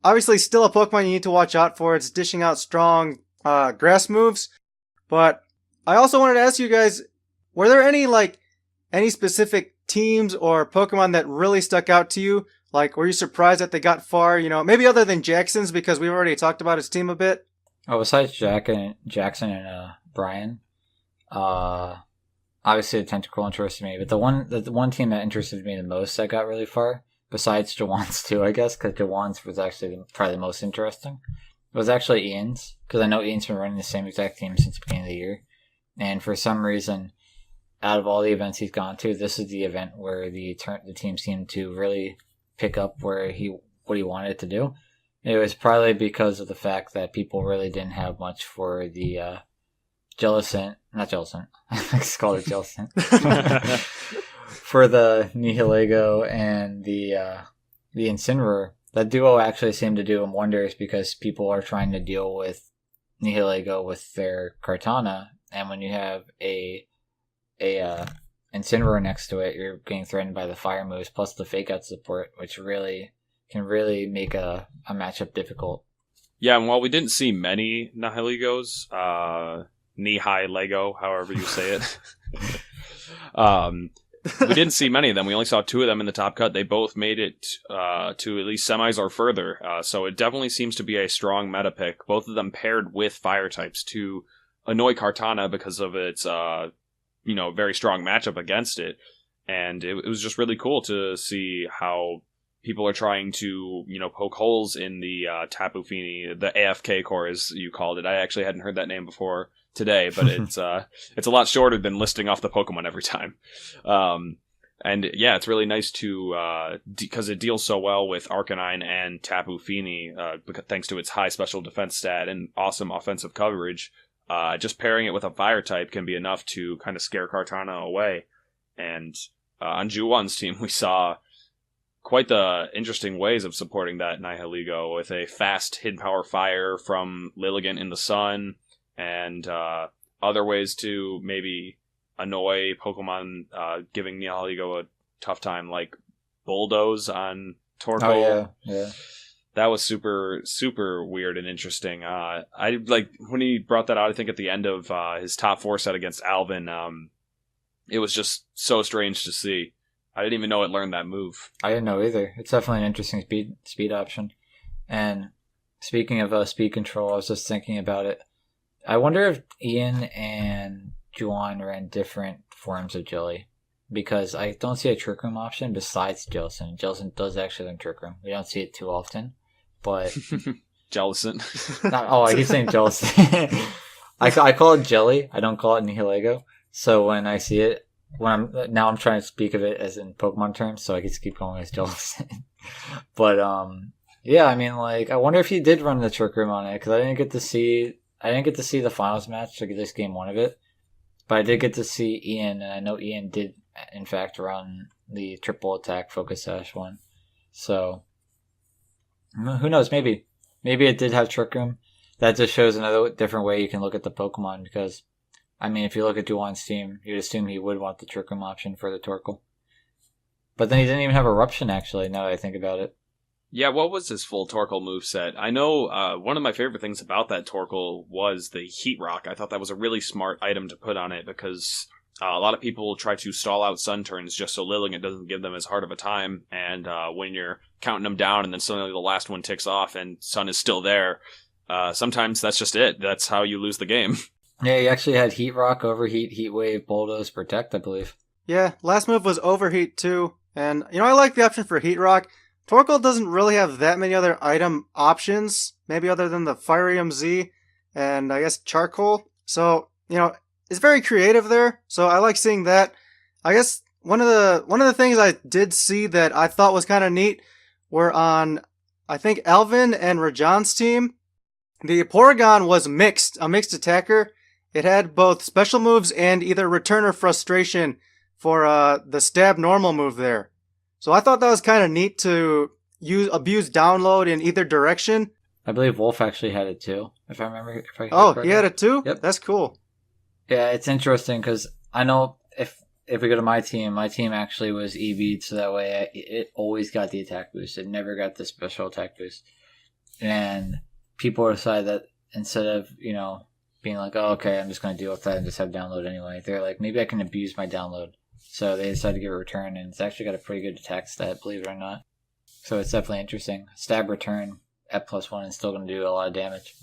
Obviously still a Pokemon you need to watch out for. It's dishing out strong grass moves. But I also wanted to ask you guys, were there any specific teams or Pokemon that really stuck out to you? Like, were you surprised that they got far? Maybe other than Jackson's, because we've already talked about his team a bit. Oh, besides Jackson and Brian, obviously the Tentacruel interested me, but the one team that interested me the most that got really far besides Jawan's too, I guess, because Jawan's was actually probably the most interesting. It was actually Ian's, because I know Ian's been running the same exact team since the beginning of the year. And for some reason, out of all the events he's gone to, this is the event where the team seemed to really pick up what he wanted it to do. It was probably because of the fact that people really didn't have much for the not Jellicent. I just called it Jellicent. For the Nihilego and the Incineroar. That duo actually seemed to do him wonders because people are trying to deal with Nihilego with their Kartana, and when you have a Incineroar next to it, you're getting threatened by the fire moves plus the fake out support, which can really make a matchup difficult. Yeah, and while we didn't see many Nihilegos, Nihai Lego, however you say it, we didn't see many of them. We only saw 2 of them in the top cut. They both made it to at least semis or further. So it definitely seems to be a strong meta pick. Both of them paired with fire types to annoy Kartana because of its very strong matchup against it. And it was just really cool to see how people are trying to poke holes in the Tapu Fini, the AFK core as you called it. I actually hadn't heard that name before today, but it's a lot shorter than listing off the Pokemon every time. And yeah, it's really nice to because it deals so well with Arcanine and Tapu Fini, thanks to its high special defense stat and awesome offensive coverage. Just pairing it with a fire type can be enough to kind of scare Kartana away. And on Juwan's team, we saw quite the interesting ways of supporting that Nihilego with a fast hidden power fire from Lilligant in the sun, and other ways to maybe annoy Pokemon, giving Nihilego a tough time, like Bulldoze on Torkoal. Oh, yeah. That was super, super weird and interesting. I like when he brought that out, I think at the end of his top 4 set against Alvin, it was just so strange to see. I didn't even know it learned that move. I didn't know either. It's definitely an interesting speed option. And speaking of speed control, I was just thinking about it. I wonder if Ian and Juwan ran different forms of Jelly, because I don't see a Trick Room option besides Jellicent. Jellicent does actually learn Trick Room. We don't see it too often, but Jellicent. I keep saying Jellicent. I call it Jelly. I don't call it Nihilego. So when I see it, I'm trying to speak of it as in Pokemon terms, so I just keep calling it Jellicent. But yeah, I mean, like, I wonder if he did run the Trick Room on it, because I didn't get to see the finals match, like this game 1 of it. But I did get to see Ian, and I know Ian did, in fact, run the triple attack Focus Sash one. So, who knows? Maybe it did have Trick Room. That just shows another different way you can look at the Pokemon, because, I mean, if you look at Juwan's team, you'd assume he would want the Trick Room option for the Torkoal. But then he didn't even have Eruption, actually, now that I think about it. Yeah, what was his full Torkoal moveset? I know one of my favorite things about that Torkoal was the Heat Rock. I thought that was a really smart item to put on it, because a lot of people try to stall out Sun turns just so Lilligant doesn't give them as hard of a time, and when you're counting them down and then suddenly the last one ticks off and Sun is still there, sometimes that's just it. That's how you lose the game. Yeah, he actually had Heat Rock, Overheat, Heat Wave, Bulldoze, Protect, I believe. Yeah, last move was Overheat too, and I like the option for Heat Rock. Torkoal doesn't really have that many other item options, maybe other than the Fire Z and I guess Charcoal. So, it's very creative there. So I like seeing that. I guess one of the things I did see that I thought was kind of neat were on, I think, Alvin and Rajan's team. The Porygon was a mixed attacker. It had both special moves and either Return or Frustration for the Stab Normal move there. So I thought that was kind of neat to abuse download in either direction. I believe Wolf actually had it too, if I remember. He had it too? Yep. That's cool. Yeah, it's interesting because I know if we go to my team actually was EV'd, so that way it always got the attack boost. It never got the special attack boost. And people decided that instead of, being like, oh, okay, I'm just going to deal with that and just have download anyway, they're like, maybe I can abuse my download. So they decided to give a return, and it's actually got a pretty good attack stat, believe it or not. So it's definitely interesting. Stab return at +1 is still going to do a lot of damage.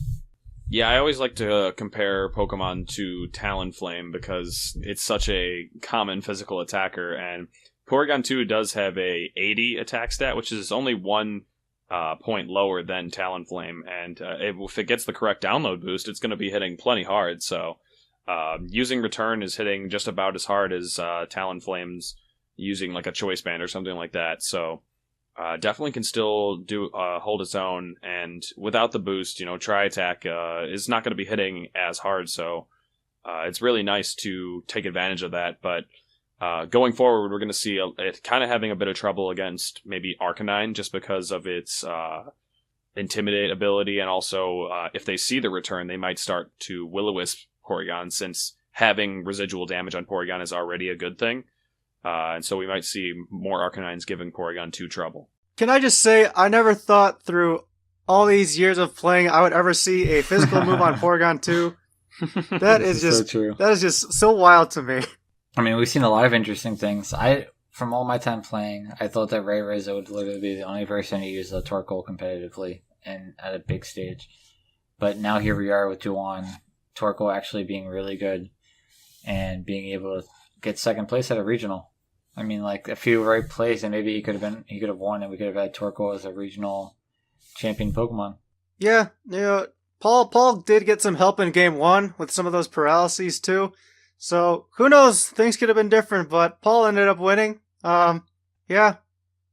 Yeah, I always like to compare Pokemon to Talonflame because it's such a common physical attacker, and Porygon 2 does have a 80 attack stat, which is only 1 point lower than Talonflame, and if it gets the correct download boost, it's going to be hitting plenty hard. So using Return is hitting just about as hard as Talonflame's using like a Choice Band or something like that. So definitely can still do hold its own, and without the boost, Tri Attack is not going to be hitting as hard. So it's really nice to take advantage of that, but going forward, we're going to see it kind of having a bit of trouble against maybe Arcanine just because of its Intimidate ability, and also if they see the Return, they might start to Will-O-Wisp Porygon, since having residual damage on Porygon is already a good thing. And so we might see more Arcanines giving Porygon 2 trouble. Can I just say, I never thought through all these years of playing I would ever see a physical move on Porygon 2. That is just so true. That is just so wild to me. I mean, we've seen a lot of interesting things. From all my time playing, I thought that Ray Rizzo would literally be the only person to use the Torkoal competitively and at a big stage. But now here we are with Juwan, Torkoal actually being really good and being able to get second place at a regional. I mean, like a few right plays, and maybe he could have won, and we could have had Torkoal as a regional champion Pokemon. Yeah, Paul did get some help in game 1 with some of those paralyses too. So who knows? Things could have been different, but Paul ended up winning. Yeah,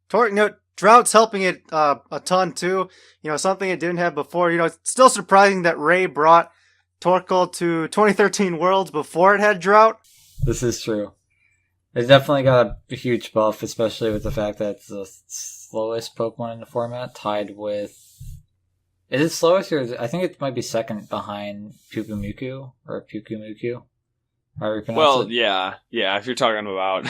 Drought's helping it a ton too. Something it didn't have before. It's still surprising that Ray brought Torkoal to 2013 Worlds before it had Drought. This is true. It definitely got a huge buff, especially with the fact that it's the slowest Pokemon in the format, tied with... Is it slowest, or I think it might be second behind Pukumuku, or Pukumuku. Well, yeah, if you're talking about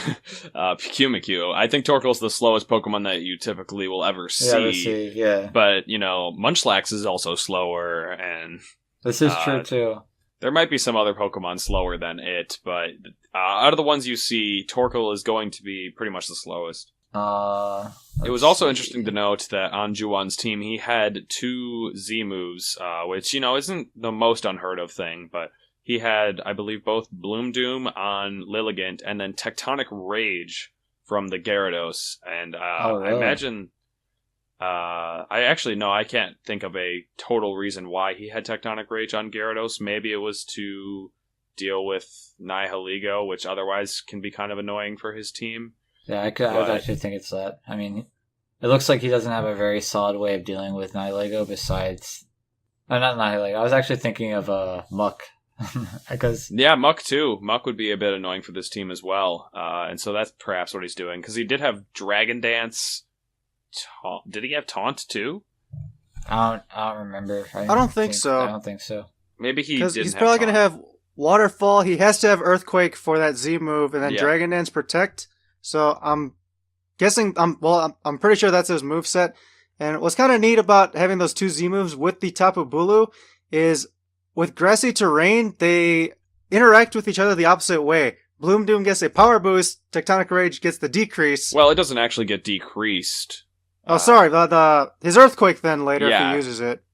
Pukumuku, I think Torkoal's the slowest Pokemon that you typically will ever see. Yeah. But, Munchlax is also slower, and... This is true, too. There might be some other Pokemon slower than it, but out of the ones you see, Torkoal is going to be pretty much the slowest. It was also interesting to note that on Juwan's team, he had 2 Z moves, which, isn't the most unheard of thing, but he had, I believe, both Bloom Doom on Lilligant and then Tectonic Rage from the Gyarados. And really? I imagine... I can't think of a total reason why he had Tectonic Rage on Gyarados. Maybe it was to deal with Nihilego, which otherwise can be kind of annoying for his team. Yeah, I would actually think it's that. I mean, it looks like he doesn't have a very solid way of dealing with Nihilego besides... not Nihilego. I was actually thinking of Muck. Yeah, Muck too. Muck would be a bit annoying for this team as well. And so that's perhaps what he's doing. Because he did have Dragon Dance... Did he have Taunt too? I don't remember. I don't think so. I don't think so. Maybe he didn't. He's probably going to have Waterfall. He has to have Earthquake for that Z move, and then Dragon Dance Protect. So I'm guessing. I'm pretty sure that's his moveset. And what's kind of neat about having those 2 Z moves with the Tapu Bulu is with Grassy Terrain, they interact with each other the opposite way. Bloom Doom gets a power boost. Tectonic Rage gets the decrease. Well, it doesn't actually get decreased. Oh, sorry. His Earthquake then later if he uses it.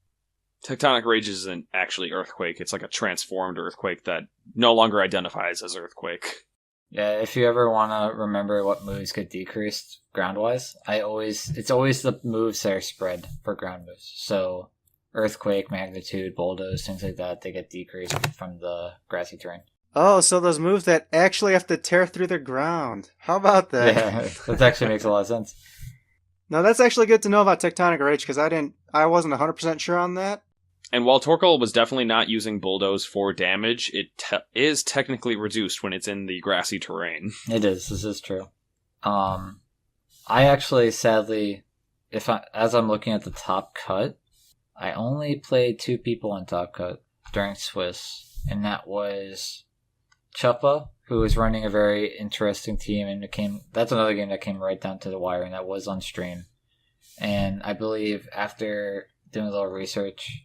Tectonic Rage isn't actually Earthquake. It's like a transformed Earthquake that no longer identifies as Earthquake. Yeah, if you ever want to remember what moves get decreased ground-wise, it's always the moves that are spread for ground moves. So Earthquake, Magnitude, Bulldoze, things like that, they get decreased from the grassy terrain. Oh, so those moves that actually have to tear through the ground. How about that? Yeah, that actually makes a lot of sense. No, that's actually good to know about Tectonic Rage, because I wasn't 100% sure on that. And while Torkoal was definitely not using Bulldoze for damage, it is technically reduced when it's in the grassy terrain. It is. This is true. I actually, sadly, as I'm looking at the top cut, I only played 2 people on top cut during Swiss, and that was Chuppa, who was running a very interesting team, and that's another game that came right down to the wire, and that was on stream. And I believe after doing a little research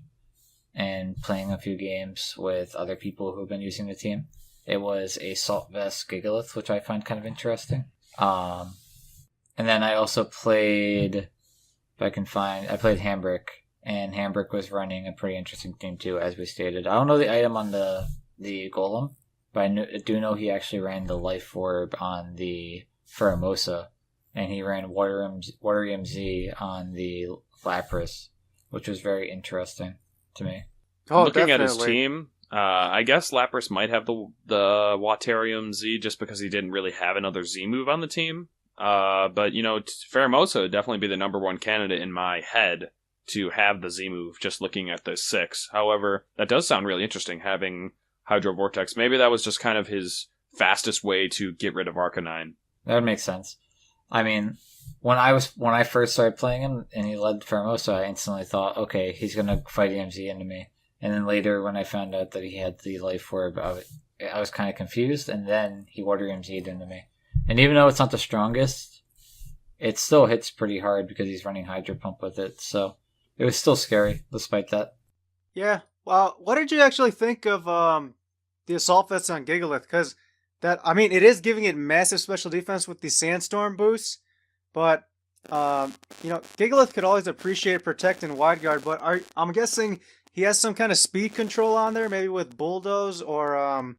and playing a few games with other people who've been using the team, it was a Salt Vest Gigalith, which I find kind of interesting. And then I also played, I played Hambrick, and Hambrick was running a pretty interesting team too, as we stated. I don't know the item on the Golem, but I do know he actually ran the Life Orb on the Faramosa, and he ran Water EMZ on the Lapras, which was very interesting to me. Oh, Looking definitely. at his team, I guess Lapras might have the Waterium Z just because he didn't really have another Z move on the team. But, Faramosa would definitely be the number one candidate in my head to have the Z move, just looking at the 6. However, that does sound really interesting, having Hydro Vortex. Maybe that was just kind of his fastest way to get rid of Arcanine. That would make sense. I mean, when I first started playing him and he led Faramosa, I instantly thought, okay, he's going to fight EMZ into me. And then later, when I found out that he had the Life Orb, I was kind of confused, and then he Water EMZ'd into me. And even though it's not the strongest, it still hits pretty hard because he's running Hydro Pump with it. So it was still scary, despite that. Yeah. Well, what did you actually think of the Assault Vest on Gigalith? Because it is giving it massive special defense with the Sandstorm boosts, but Gigalith could always appreciate Protect and Wide Guard. But I'm guessing he has some kind of speed control on there, maybe with Bulldoze or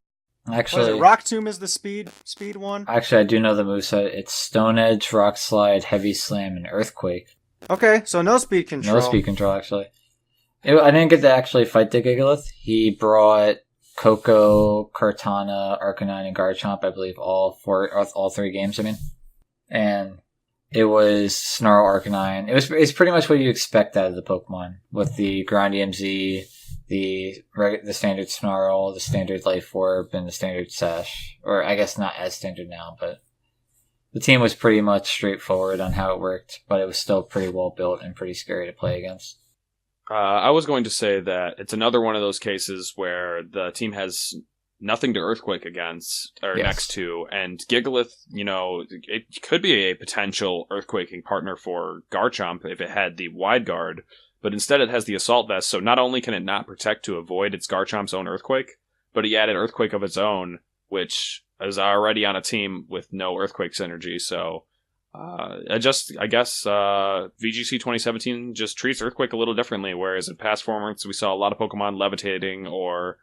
Actually, Rock Tomb is the speed one. Actually, I do know the moveset. It's Stone Edge, Rock Slide, Heavy Slam, and Earthquake. Okay, so no speed control. No speed control, actually. I didn't get to actually fight the Gigalith. He brought Coco, Kartana, Arcanine, and Garchomp, I believe, all 3 games, And it was Snarl, Arcanine. It's pretty much what you expect out of the Pokemon, with the Ground EMZ, the standard Snarl, the standard Life Orb, and the standard Sash. Or I guess not as standard now, but the team was pretty much straightforward on how it worked, but it was still pretty well built and pretty scary to play against. I was going to say that it's another one of those cases where the team has nothing to Earthquake against, or next to, and Gigalith, it could be a potential Earthquaking partner for Garchomp if it had the Wide Guard, but instead it has the Assault Vest, so not only can it not protect to avoid its Garchomp's own Earthquake, but he added Earthquake of its own, which is already on a team with no Earthquake synergy, so I guess VGC 2017 just treats Earthquake a little differently, whereas in past formats we saw a lot of Pokemon levitating or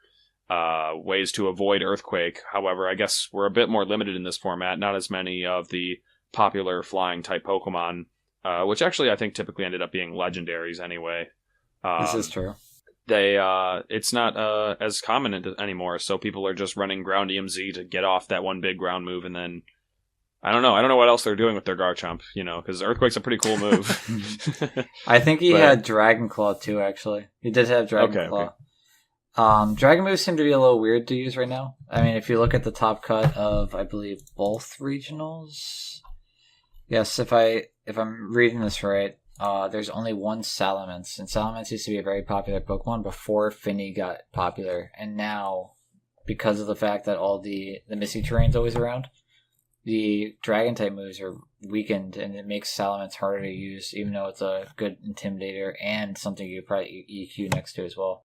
ways to avoid Earthquake. However, I guess we're a bit more limited in this format, not as many of the popular flying type Pokemon, which actually I think typically ended up being legendaries anyway. This is true. It's not as common anymore, so people are just running Ground EMZ to get off that one big ground move, and then I don't know what else they're doing with their Garchomp, because Earthquake's a pretty cool move. I think he had Dragon Claw too, actually. He did have Dragon Claw. Okay. Dragon moves seem to be a little weird to use right now. I mean, if you look at the top cut of, I believe, both regionals. Yes, if I'm reading this right, there's only one Salamence, and Salamence used to be a very popular Pokemon before Finny got popular, and now, because of the fact that all the Misty Terrain's always around, the Dragon type moves are weakened, and it makes Salamence harder to use, even though it's a good Intimidator and something you could probably EQ next to as well.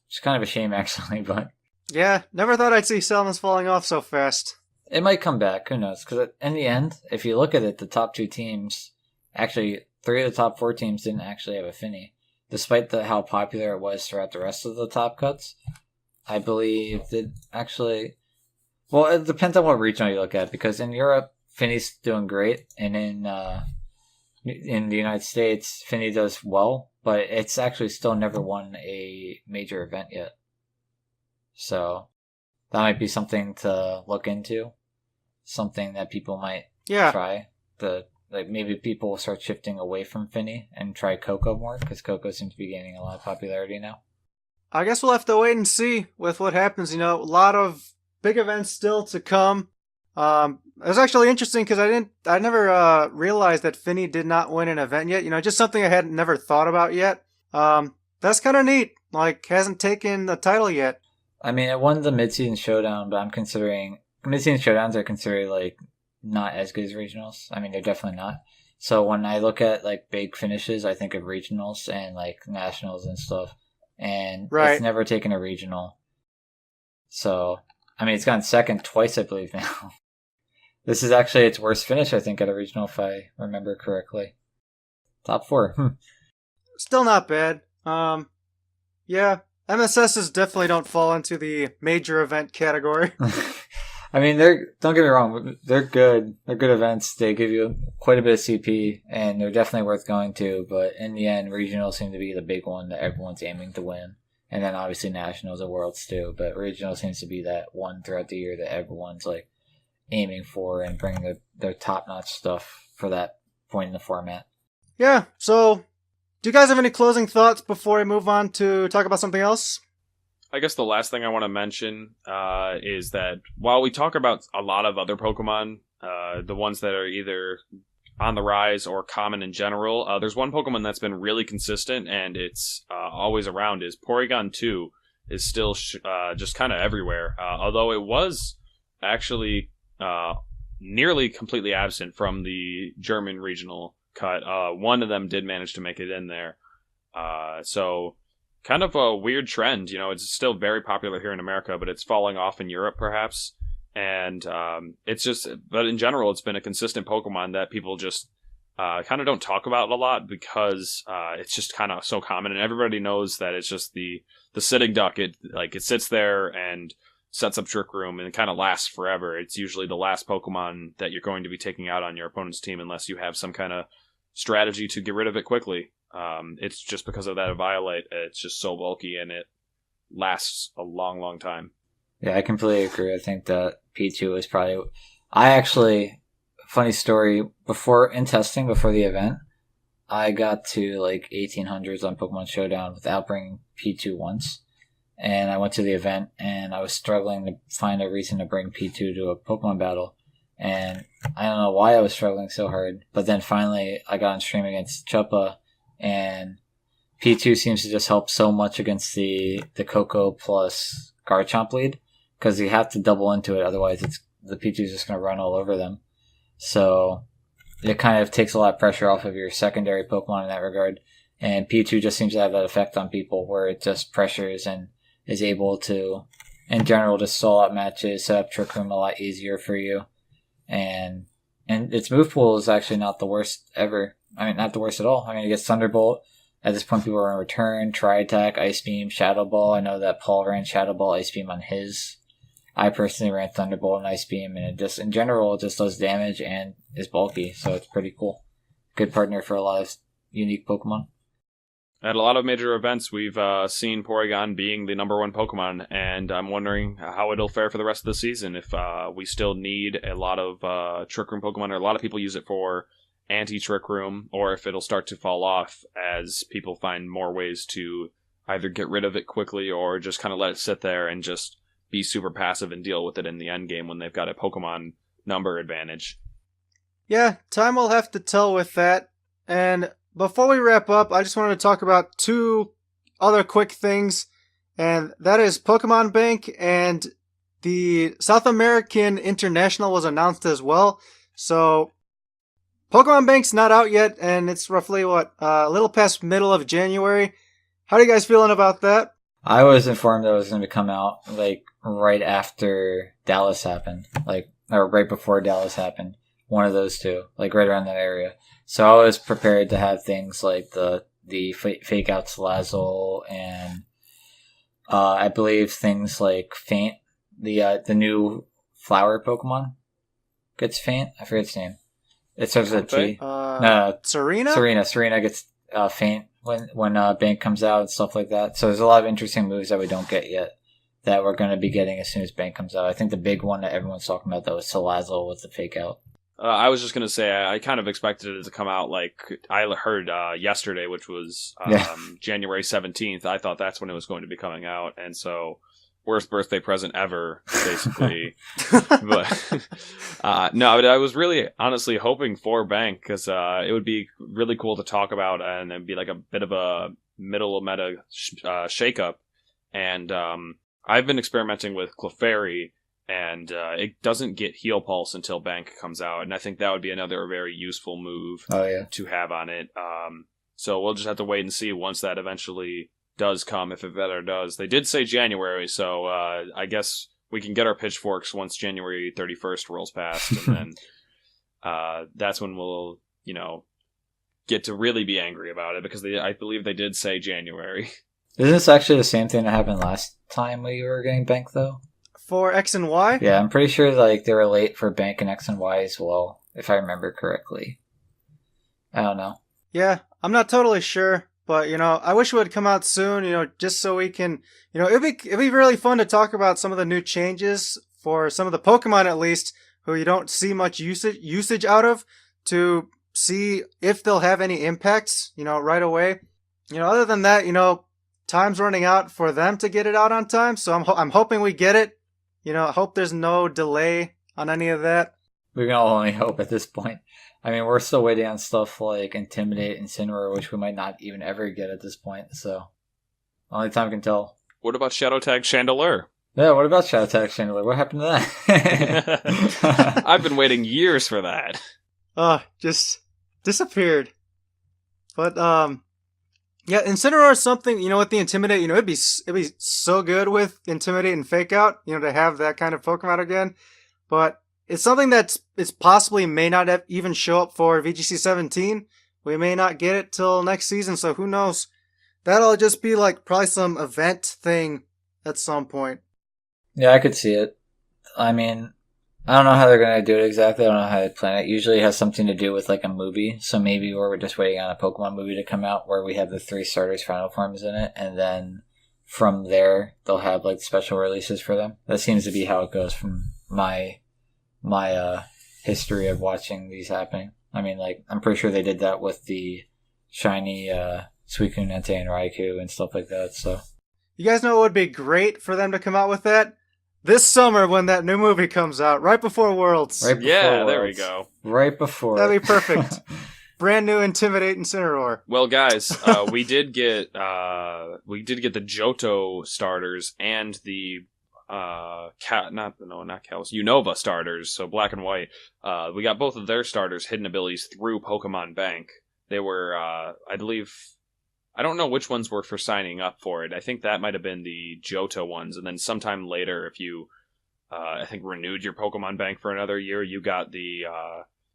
It's kind of a shame, actually, but yeah, never thought I'd see Salamence falling off so fast. It might come back, who knows? Because in the end, if you look at it, the top 2 teams, actually 3 of the top 4 teams didn't actually have a Finny. Despite how popular it was throughout the rest of the top cuts, I believe that actually... Well, it depends on what regional you look at, because in Europe, Finny's doing great, and in the United States, Finny does well, but it's actually still never won a major event yet. So that might be something to look into, something that people might try. Maybe people will start shifting away from Finny and try Coco more, because Coco seems to be gaining a lot of popularity now. I guess we'll have to wait and see with what happens. A lot of big events still to come. It was actually interesting because I never realized that Finny did not win an event yet. Just something I had never thought about yet. That's kind of neat. Hasn't taken the title yet. I mean, it won the Mid-Season Showdown, but I'm considering Mid-Season Showdowns are considered not as good as regionals. I mean, they're definitely not. So when I look at big finishes, I think of regionals and nationals and stuff. And It's never taken a regional. So I mean, it's gotten second twice, I believe, now. This is actually its worst finish, I think, at a regional, if I remember correctly. Top 4. Still not bad. Yeah, MSSs definitely don't fall into the major event category. I mean, don't get me wrong, they're good. They're good events. They give you quite a bit of CP, and they're definitely worth going to. But in the end, regionals seem to be the big one that everyone's aiming to win. And then obviously nationals and worlds too. But regional seems to be that one throughout the year that everyone's like aiming for and bringing their top-notch stuff for that point in the format. Yeah, so do you guys have any closing thoughts before we move on to talk about something else? I guess the last thing I want to mention is that while we talk about a lot of other Pokemon, the ones that are either on the rise or common in general, there's one Pokemon that's been really consistent and it's always around. Is Porygon 2 is still just kind of everywhere, although it was actually nearly completely absent from the German regional cut. One of them did manage to make it in there, so kind of a weird trend. It's still very popular here in America, but it's falling off in Europe perhaps. And but in general, it's been a consistent Pokemon that people just kind of don't talk about a lot because it's just kind of so common, and everybody knows that it's just the sitting duck. It sits there and sets up Trick Room, and it kind of lasts forever. It's usually the last Pokemon that you're going to be taking out on your opponent's team unless you have some kind of strategy to get rid of it quickly. It's just because of that Violate. It's just so bulky, and it lasts a long, long time. Yeah, I completely agree. I think that P2 is probably... I actually... Funny story, before the event, I got to like 1800s on Pokemon Showdown without bringing P2 once. And I went to the event, and I was struggling to find a reason to bring P2 to a Pokemon battle. And I don't know why I was struggling so hard, but then finally I got on stream against Chuppa, and P2 seems to just help so much against the Coco plus Garchomp lead, because you have to double into it, otherwise the P2 is just going to run all over them. So it kind of takes a lot of pressure off of your secondary Pokemon in that regard, and P2 just seems to have that effect on people where it just pressures and is able to, in general, just stall out matches, set up Trick Room a lot easier for you. And its move pool is actually not the worst ever. I mean, not the worst at all. I mean, it gets Thunderbolt. At this point, people are in return, Tri-Attack, Ice Beam, Shadow Ball. I know that Paul ran Shadow Ball, Ice Beam on his. I personally ran Thunderbolt and Ice Beam, and it just, in general, it just does damage and is bulky, so it's pretty cool. Good partner for a lot of unique Pokemon. At a lot of major events, we've seen Porygon being the number one Pokemon, and I'm wondering how it'll fare for the rest of the season. If we still need a lot of Trick Room Pokemon, or a lot of people use it for anti-Trick Room, or if it'll start to fall off as people find more ways to either get rid of it quickly or just kind of let it sit there and just be super passive and deal with it in the end game when they've got a Pokemon number advantage. Yeah, time will have to tell with that. And before we wrap up, I just wanted to talk about two other quick things, and that is Pokemon Bank, and the South American International was announced as well. So Pokemon Bank's not out yet, and it's roughly, a little past middle of January. How are you guys feeling about that? I was informed that it was going to come out, right after Dallas happened. Or right before Dallas happened. One of those two. Right around that area. So I was prepared to have things like the fake out Salazzle, and I believe things like Faint, the new flower Pokemon gets Faint. I forget its name. It starts with a T. No, Serena? Serena gets Faint when Bank comes out and stuff like that. So there's a lot of interesting moves that we don't get yet that we're going to be getting as soon as Bank comes out. I think the big one that everyone's talking about, though, is Salazzle with the fake out. I was just going to say, I kind of expected it to come out I heard yesterday, which was January 17th. I thought that's when it was going to be coming out. And so, worst birthday present ever, basically. But no, I was really honestly hoping for Bank, because it would be really cool to talk about, and it'd be like a bit of a middle of meta shakeup. And I've been experimenting with Clefairy, and it doesn't get Heal Pulse until Bank comes out, and I think that would be another very useful move to have on it. So we'll just have to wait and see once that eventually does come, if it ever does. They did say January, so I guess we can get our pitchforks once January 31st rolls past, and then that's when we'll, get to really be angry about it, because I believe they did say January. Isn't this actually the same thing that happened last time we were getting Bank, though? for X and Y. Yeah, I'm pretty sure like they were late for Bank and X and Y as well, if I remember correctly. I don't know. Yeah, I'm not totally sure, but I wish it would come out soon. Just so we can, it'd be really fun to talk about some of the new changes for some of the Pokemon at least, who you don't see much usage out of, to see if they'll have any impacts, right away. Other than that, time's running out for them to get it out on time, so I'm hoping we get it. I hope there's no delay on any of that. We can all only hope at this point. I mean, we're still waiting on stuff like Intimidate and Incineroar, which we might not even ever get at this point, so only time can tell. What about Shadow Tag Chandelure? Yeah, what about Shadow Tag Chandelier? What happened to that? I've been waiting years for that. Just disappeared. But, yeah, Incineroar is something, with the Intimidate, it'd be so good with Intimidate and Fake Out, to have that kind of Pokemon again. But it's something it's possibly may not even show up for VGC 17. We may not get it till next season, so who knows? That'll just be like probably some event thing at some point. Yeah, I could see it. I mean, I don't know how they're going to do it exactly. I don't know how they plan it. Usually it has something to do with like a movie. So maybe we're just waiting on a Pokemon movie to come out where we have the 3 starters final forms in it. And then from there, they'll have like special releases for them. That seems to be how it goes from my history of watching these happening. I mean, like, I'm pretty sure they did that with the shiny Suicune, Entei, and Raikou and stuff like that. So you guys know it would be great for them to come out with that? This summer when that new movie comes out, right before Worlds. Right before Worlds. There we go. Right before. That'd be perfect. Brand new Intimidate Incineroar. Well, guys, we did get the Johto starters and the not Kalos, Unova starters. So Black and White. We got both of their starters hidden abilities through Pokemon Bank. They were, I believe. I don't know which ones were for signing up for it. I think that might have been the Johto ones. And then sometime later, if you, I think, renewed your Pokemon Bank for another year, you got the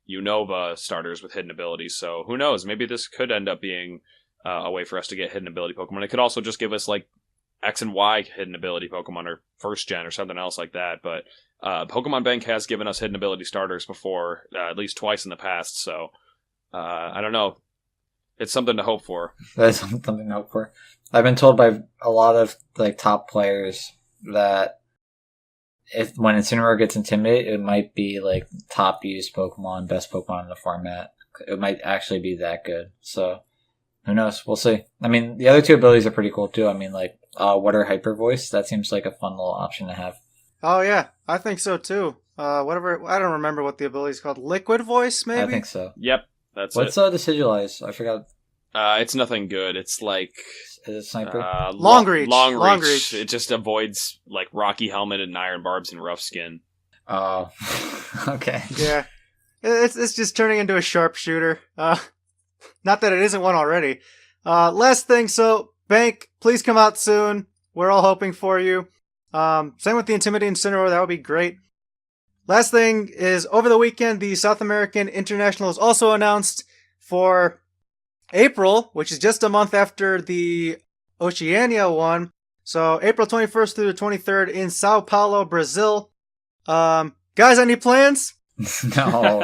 Unova starters with hidden abilities. So who knows? Maybe this could end up being a way for us to get hidden ability Pokemon. It could also just give us, like, X and Y hidden ability Pokemon or first gen or something else like that. But Pokemon Bank has given us hidden ability starters before, at least twice in the past. So I don't know. It's something to hope for. That is something to hope for. I've been told by a lot of like top players that when Incineroar gets Intimidate, it might be like top used Pokemon, best Pokemon in the format. It might actually be that good. So who knows? We'll see. I mean, the other 2 abilities are pretty cool too. I mean, like Water Hyper Voice. That seems like a fun little option to have. Oh yeah, I think so too. Whatever. I don't remember what the ability is called. Liquid Voice, maybe. I think so. Yep. That's What's it. Decidualize? I forgot. It's nothing good. It's like Is it Sniper? Long Reach. Long Long Reach. Reach. It just avoids like Rocky Helmet and Iron Barbs and Rough Skin. Oh, okay. Yeah, it's just turning into a sharpshooter. Not that it isn't one already. Last thing. So Bank, please come out soon. We're all hoping for you. Same with the Intimidating Incineroar. That would be great. Last thing is, over the weekend, the South American International is also announced for April, which is just a month after the Oceania one. So April 21st through the 23rd in Sao Paulo, Brazil. Guys, any plans? No.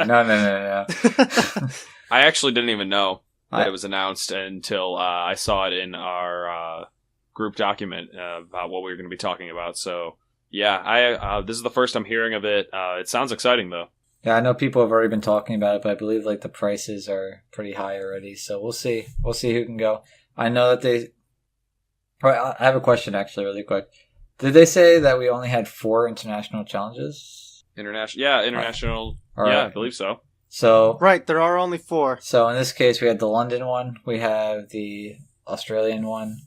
I actually didn't even know that it was announced until I saw it in our group document about what we were going to be talking about. So yeah, this is the first I'm hearing of it. It sounds exciting though. Yeah, I know people have already been talking about it, but I believe like the prices are pretty high already. So we'll see. We'll see who can go. I know that they. I have a question actually, really quick. Did they say that we only had 4 international challenges? International. All yeah, right. I believe so. So Right, there are only 4. So in this case, we had the London one, we have the Australian one,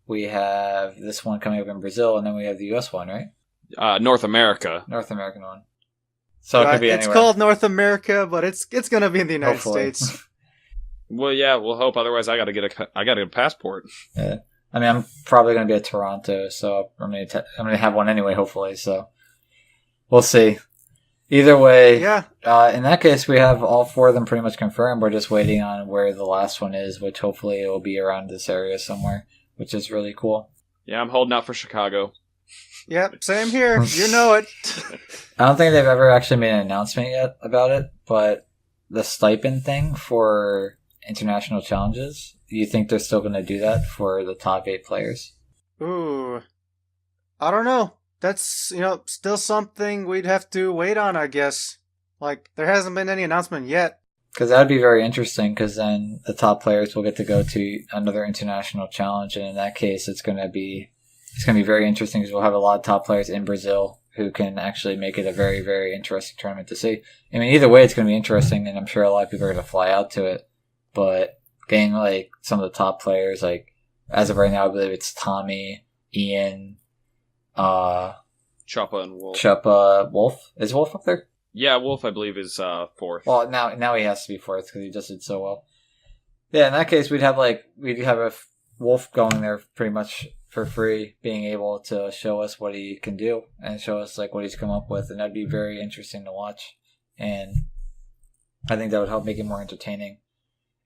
we have this one coming up in Brazil, and then we have the US one, right? North America. North American one. So it could be It's anywhere. called North America, but it's going to be in the United Hopefully. States. Well, yeah, we'll hope. Otherwise, I got to get a passport. Yeah. I mean, I'm probably going to be at Toronto, so I'm going to have one anyway, hopefully. So we'll see. Either way, Yeah. In that case, we have all 4 of them pretty much confirmed. We're just waiting on where the last one is, which hopefully it will be around this area somewhere, which is really cool. Yeah, I'm holding out for Chicago. Yep, same here. You know it. I don't think they've ever actually made an announcement yet about it, but the stipend thing for international challenges, you think they're still going to do that for the top 8 players? Ooh. I don't know. That's, still something we'd have to wait on, I guess. Like, there hasn't been any announcement yet. Because that would be very interesting, because then the top players will get to go to another international challenge, and in that case, it's going to be very interesting, because we'll have a lot of top players in Brazil who can actually make it a very, very interesting tournament to see. I mean, either way, it's going to be interesting, and I'm sure a lot of people are going to fly out to it. But getting, like, some of the top players, like, as of right now, I believe it's Tommy, Ian, Choppa and Wolf. Wolf. Is Wolf up there? Yeah, Wolf, I believe, is 4th. Well, now he has to be 4th because he just did so well. Yeah, in that case, we'd have a Wolf going there pretty much for free, being able to show us what he can do and show us like what he's come up with, and that'd be very interesting to watch. And I think that would help make it more entertaining.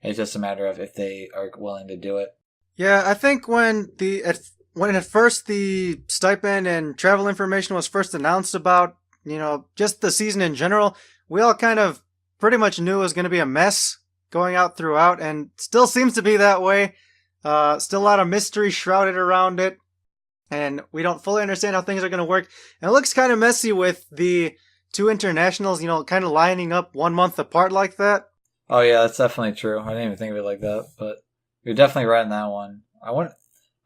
It's just a matter of if they are willing to do it. Yeah, I think when at first the stipend and travel information was first announced about, just the season in general, we all kind of pretty much knew it was going to be a mess going out throughout, and still seems to be that way. Still a lot of mystery shrouded around it, and we don't fully understand how things are going to work. And it looks kind of messy with the 2 internationals, kind of lining up 1 month apart like that. Oh yeah, that's definitely true. I didn't even think of it like that, but you're definitely right on that one.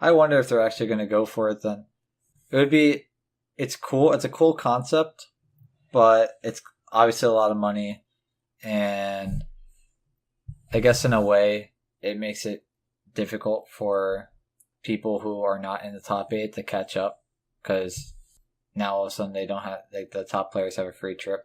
I wonder if they're actually going to go for it then. It's cool. It's a cool concept, but it's obviously a lot of money, and I guess in a way it makes it difficult for people who are not in the top 8 to catch up, because now all of a sudden they don't have, like, the top players have a free trip.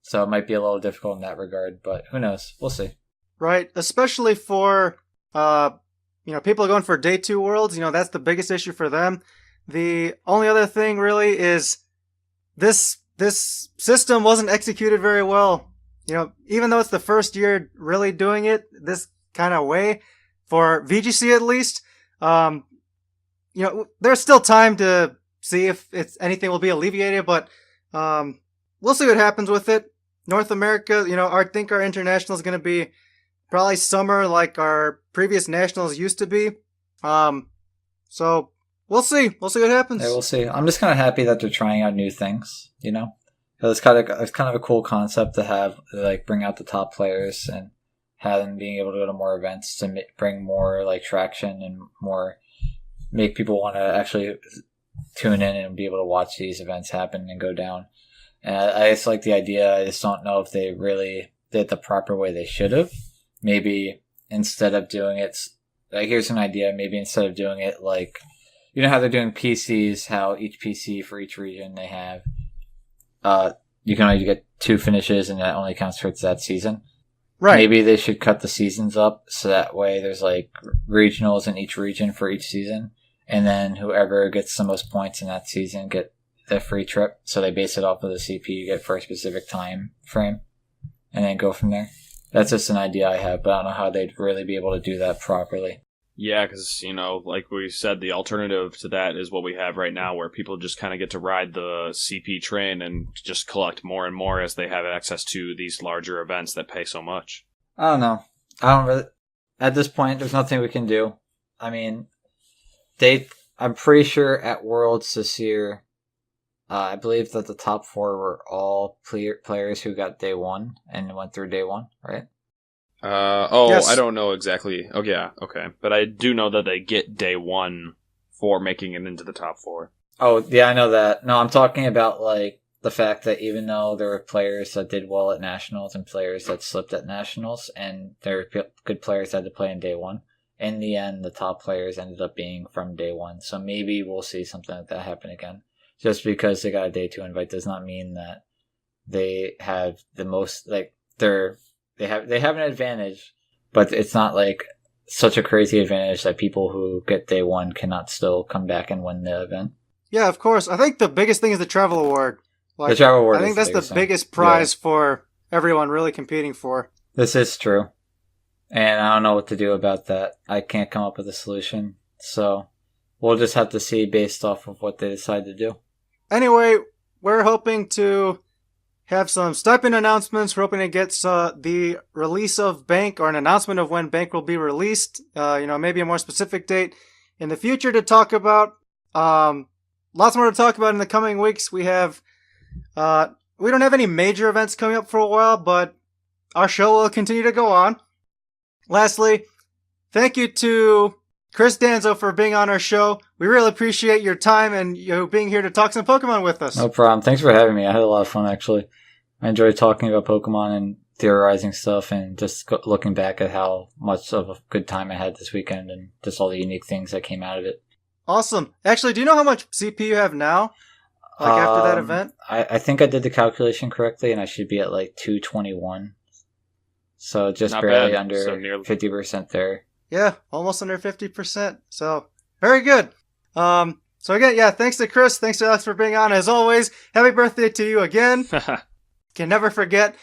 So it might be a little difficult in that regard, but who knows? We'll see. Right, especially for people going for day 2 worlds. That's the biggest issue for them. The only other thing really is this system wasn't executed very well. Even though it's the first year really doing it this kind of way, for VGC at least, there's still time to see if anything will be alleviated, but we'll see what happens with it. North America, I think our international is going to be probably summer like our previous nationals used to be. So we'll see. We'll see what happens. Yeah, we'll see. I'm just kind of happy that they're trying out new things, It's kind of a cool concept to have, like, bring out the top players and have them being able to go to more events to bring more, like, traction and more, make people want to actually tune in and be able to watch these events happen and go down. And I just like the idea. I just don't know if they really did the proper way they should have. Maybe instead of doing it, like, here's an idea. Maybe instead of doing it like, how they're doing PCs, how each PC for each region they have, you can only get 2 finishes and that only counts towards that season. Right. Maybe they should cut the seasons up so that way there's, like, regionals in each region for each season, and then whoever gets the most points in that season get the free trip. So they base it off of the CP you get for a specific time frame, and then go from there. That's just an idea I have, but I don't know how they'd really be able to do that properly. Yeah, because, like we said, the alternative to that is what we have right now, where people just kind of get to ride the CP train and just collect more and more as they have access to these larger events that pay so much. I don't know. At this point, there's nothing we can do. I mean, I'm pretty sure at Worlds this year, I believe that the top 4 were all players who got day 1 and went through day 1, right? Yes. I don't know exactly. Oh, yeah, okay. But I do know that they get day 1 for making it into the top 4. Oh, yeah, I know that. No, I'm talking about, like, the fact that even though there were players that did well at Nationals and players that slipped at Nationals, and there were good players that had to play in day 1, in the end, the top players ended up being from day 1. So maybe we'll see something like that happen again. Just because they got a day 2 invite does not mean that they have the most, like, they have an advantage, but it's not like such a crazy advantage that people who get day 1 cannot still come back and win the event. Yeah, of course. I think the biggest thing is the travel award. Like, the travel award. I think that's the biggest prize for everyone really competing for. This is true, and I don't know what to do about that. I can't come up with a solution, so we'll just have to see based off of what they decide to do. Anyway, we're hoping to have some stipend announcements. We're hoping to get the release of Bank, or an announcement of when Bank will be released. Maybe a more specific date in the future to talk about. Lots more to talk about in the coming weeks. We don't have any major events coming up for a while, but our show will continue to go on. Lastly, thank you to Chris Danzo for being on our show. We really appreciate your time and you being here to talk some Pokemon with us. No problem. Thanks for having me. I had a lot of fun, actually. I enjoyed talking about Pokemon and theorizing stuff and just looking back at how much of a good time I had this weekend and just all the unique things that came out of it. Awesome. Actually, do you know how much CP you have now? After that event? I think I did the calculation correctly and I should be at like 221. So just Not barely bad. under So nearly 50% there. Yeah, almost under 50%. So, very good. So again, yeah, thanks to Chris. Thanks to Alex for being on. As always, happy birthday to you again. Can never forget.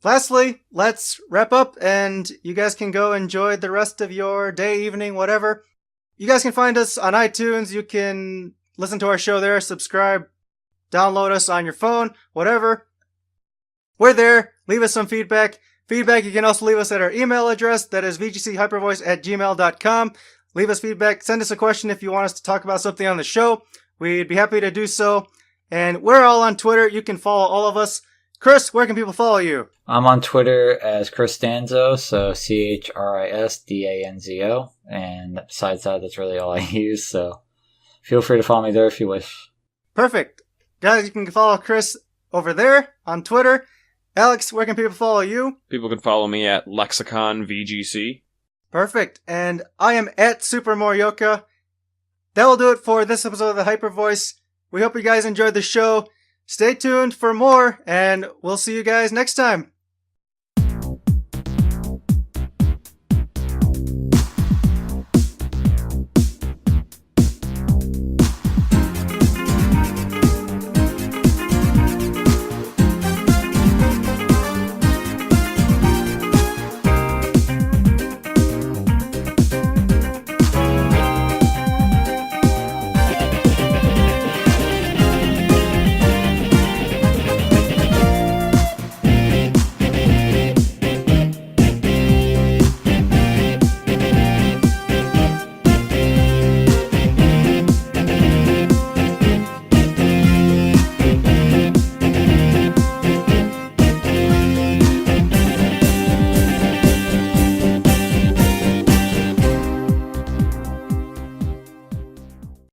Lastly, let's wrap up and you guys can go enjoy the rest of your day, evening, whatever. You guys can find us on iTunes. You can listen to our show there, subscribe, download us on your phone, whatever. We're there. Leave us some feedback. You can also leave us at our email address. That is vgchypervoice@gmail.com. Leave us feedback. Send us a question if you want us to talk about something on the show. We'd be happy to do so. And we're all on Twitter. You can follow all of us. Chris, where can people follow you? I'm on Twitter as Chris Danzo, so CHRISDANZO. And besides that, that's really all I use. So feel free to follow me there if you wish. Perfect. Guys, you can follow Chris over there on Twitter. Alex, where can people follow you? People can follow me at Lexicon VGC. Perfect. And I am at Super Morioka. That will do it for this episode of the Hyper Voice. We hope you guys enjoyed the show. Stay tuned for more, and we'll see you guys next time.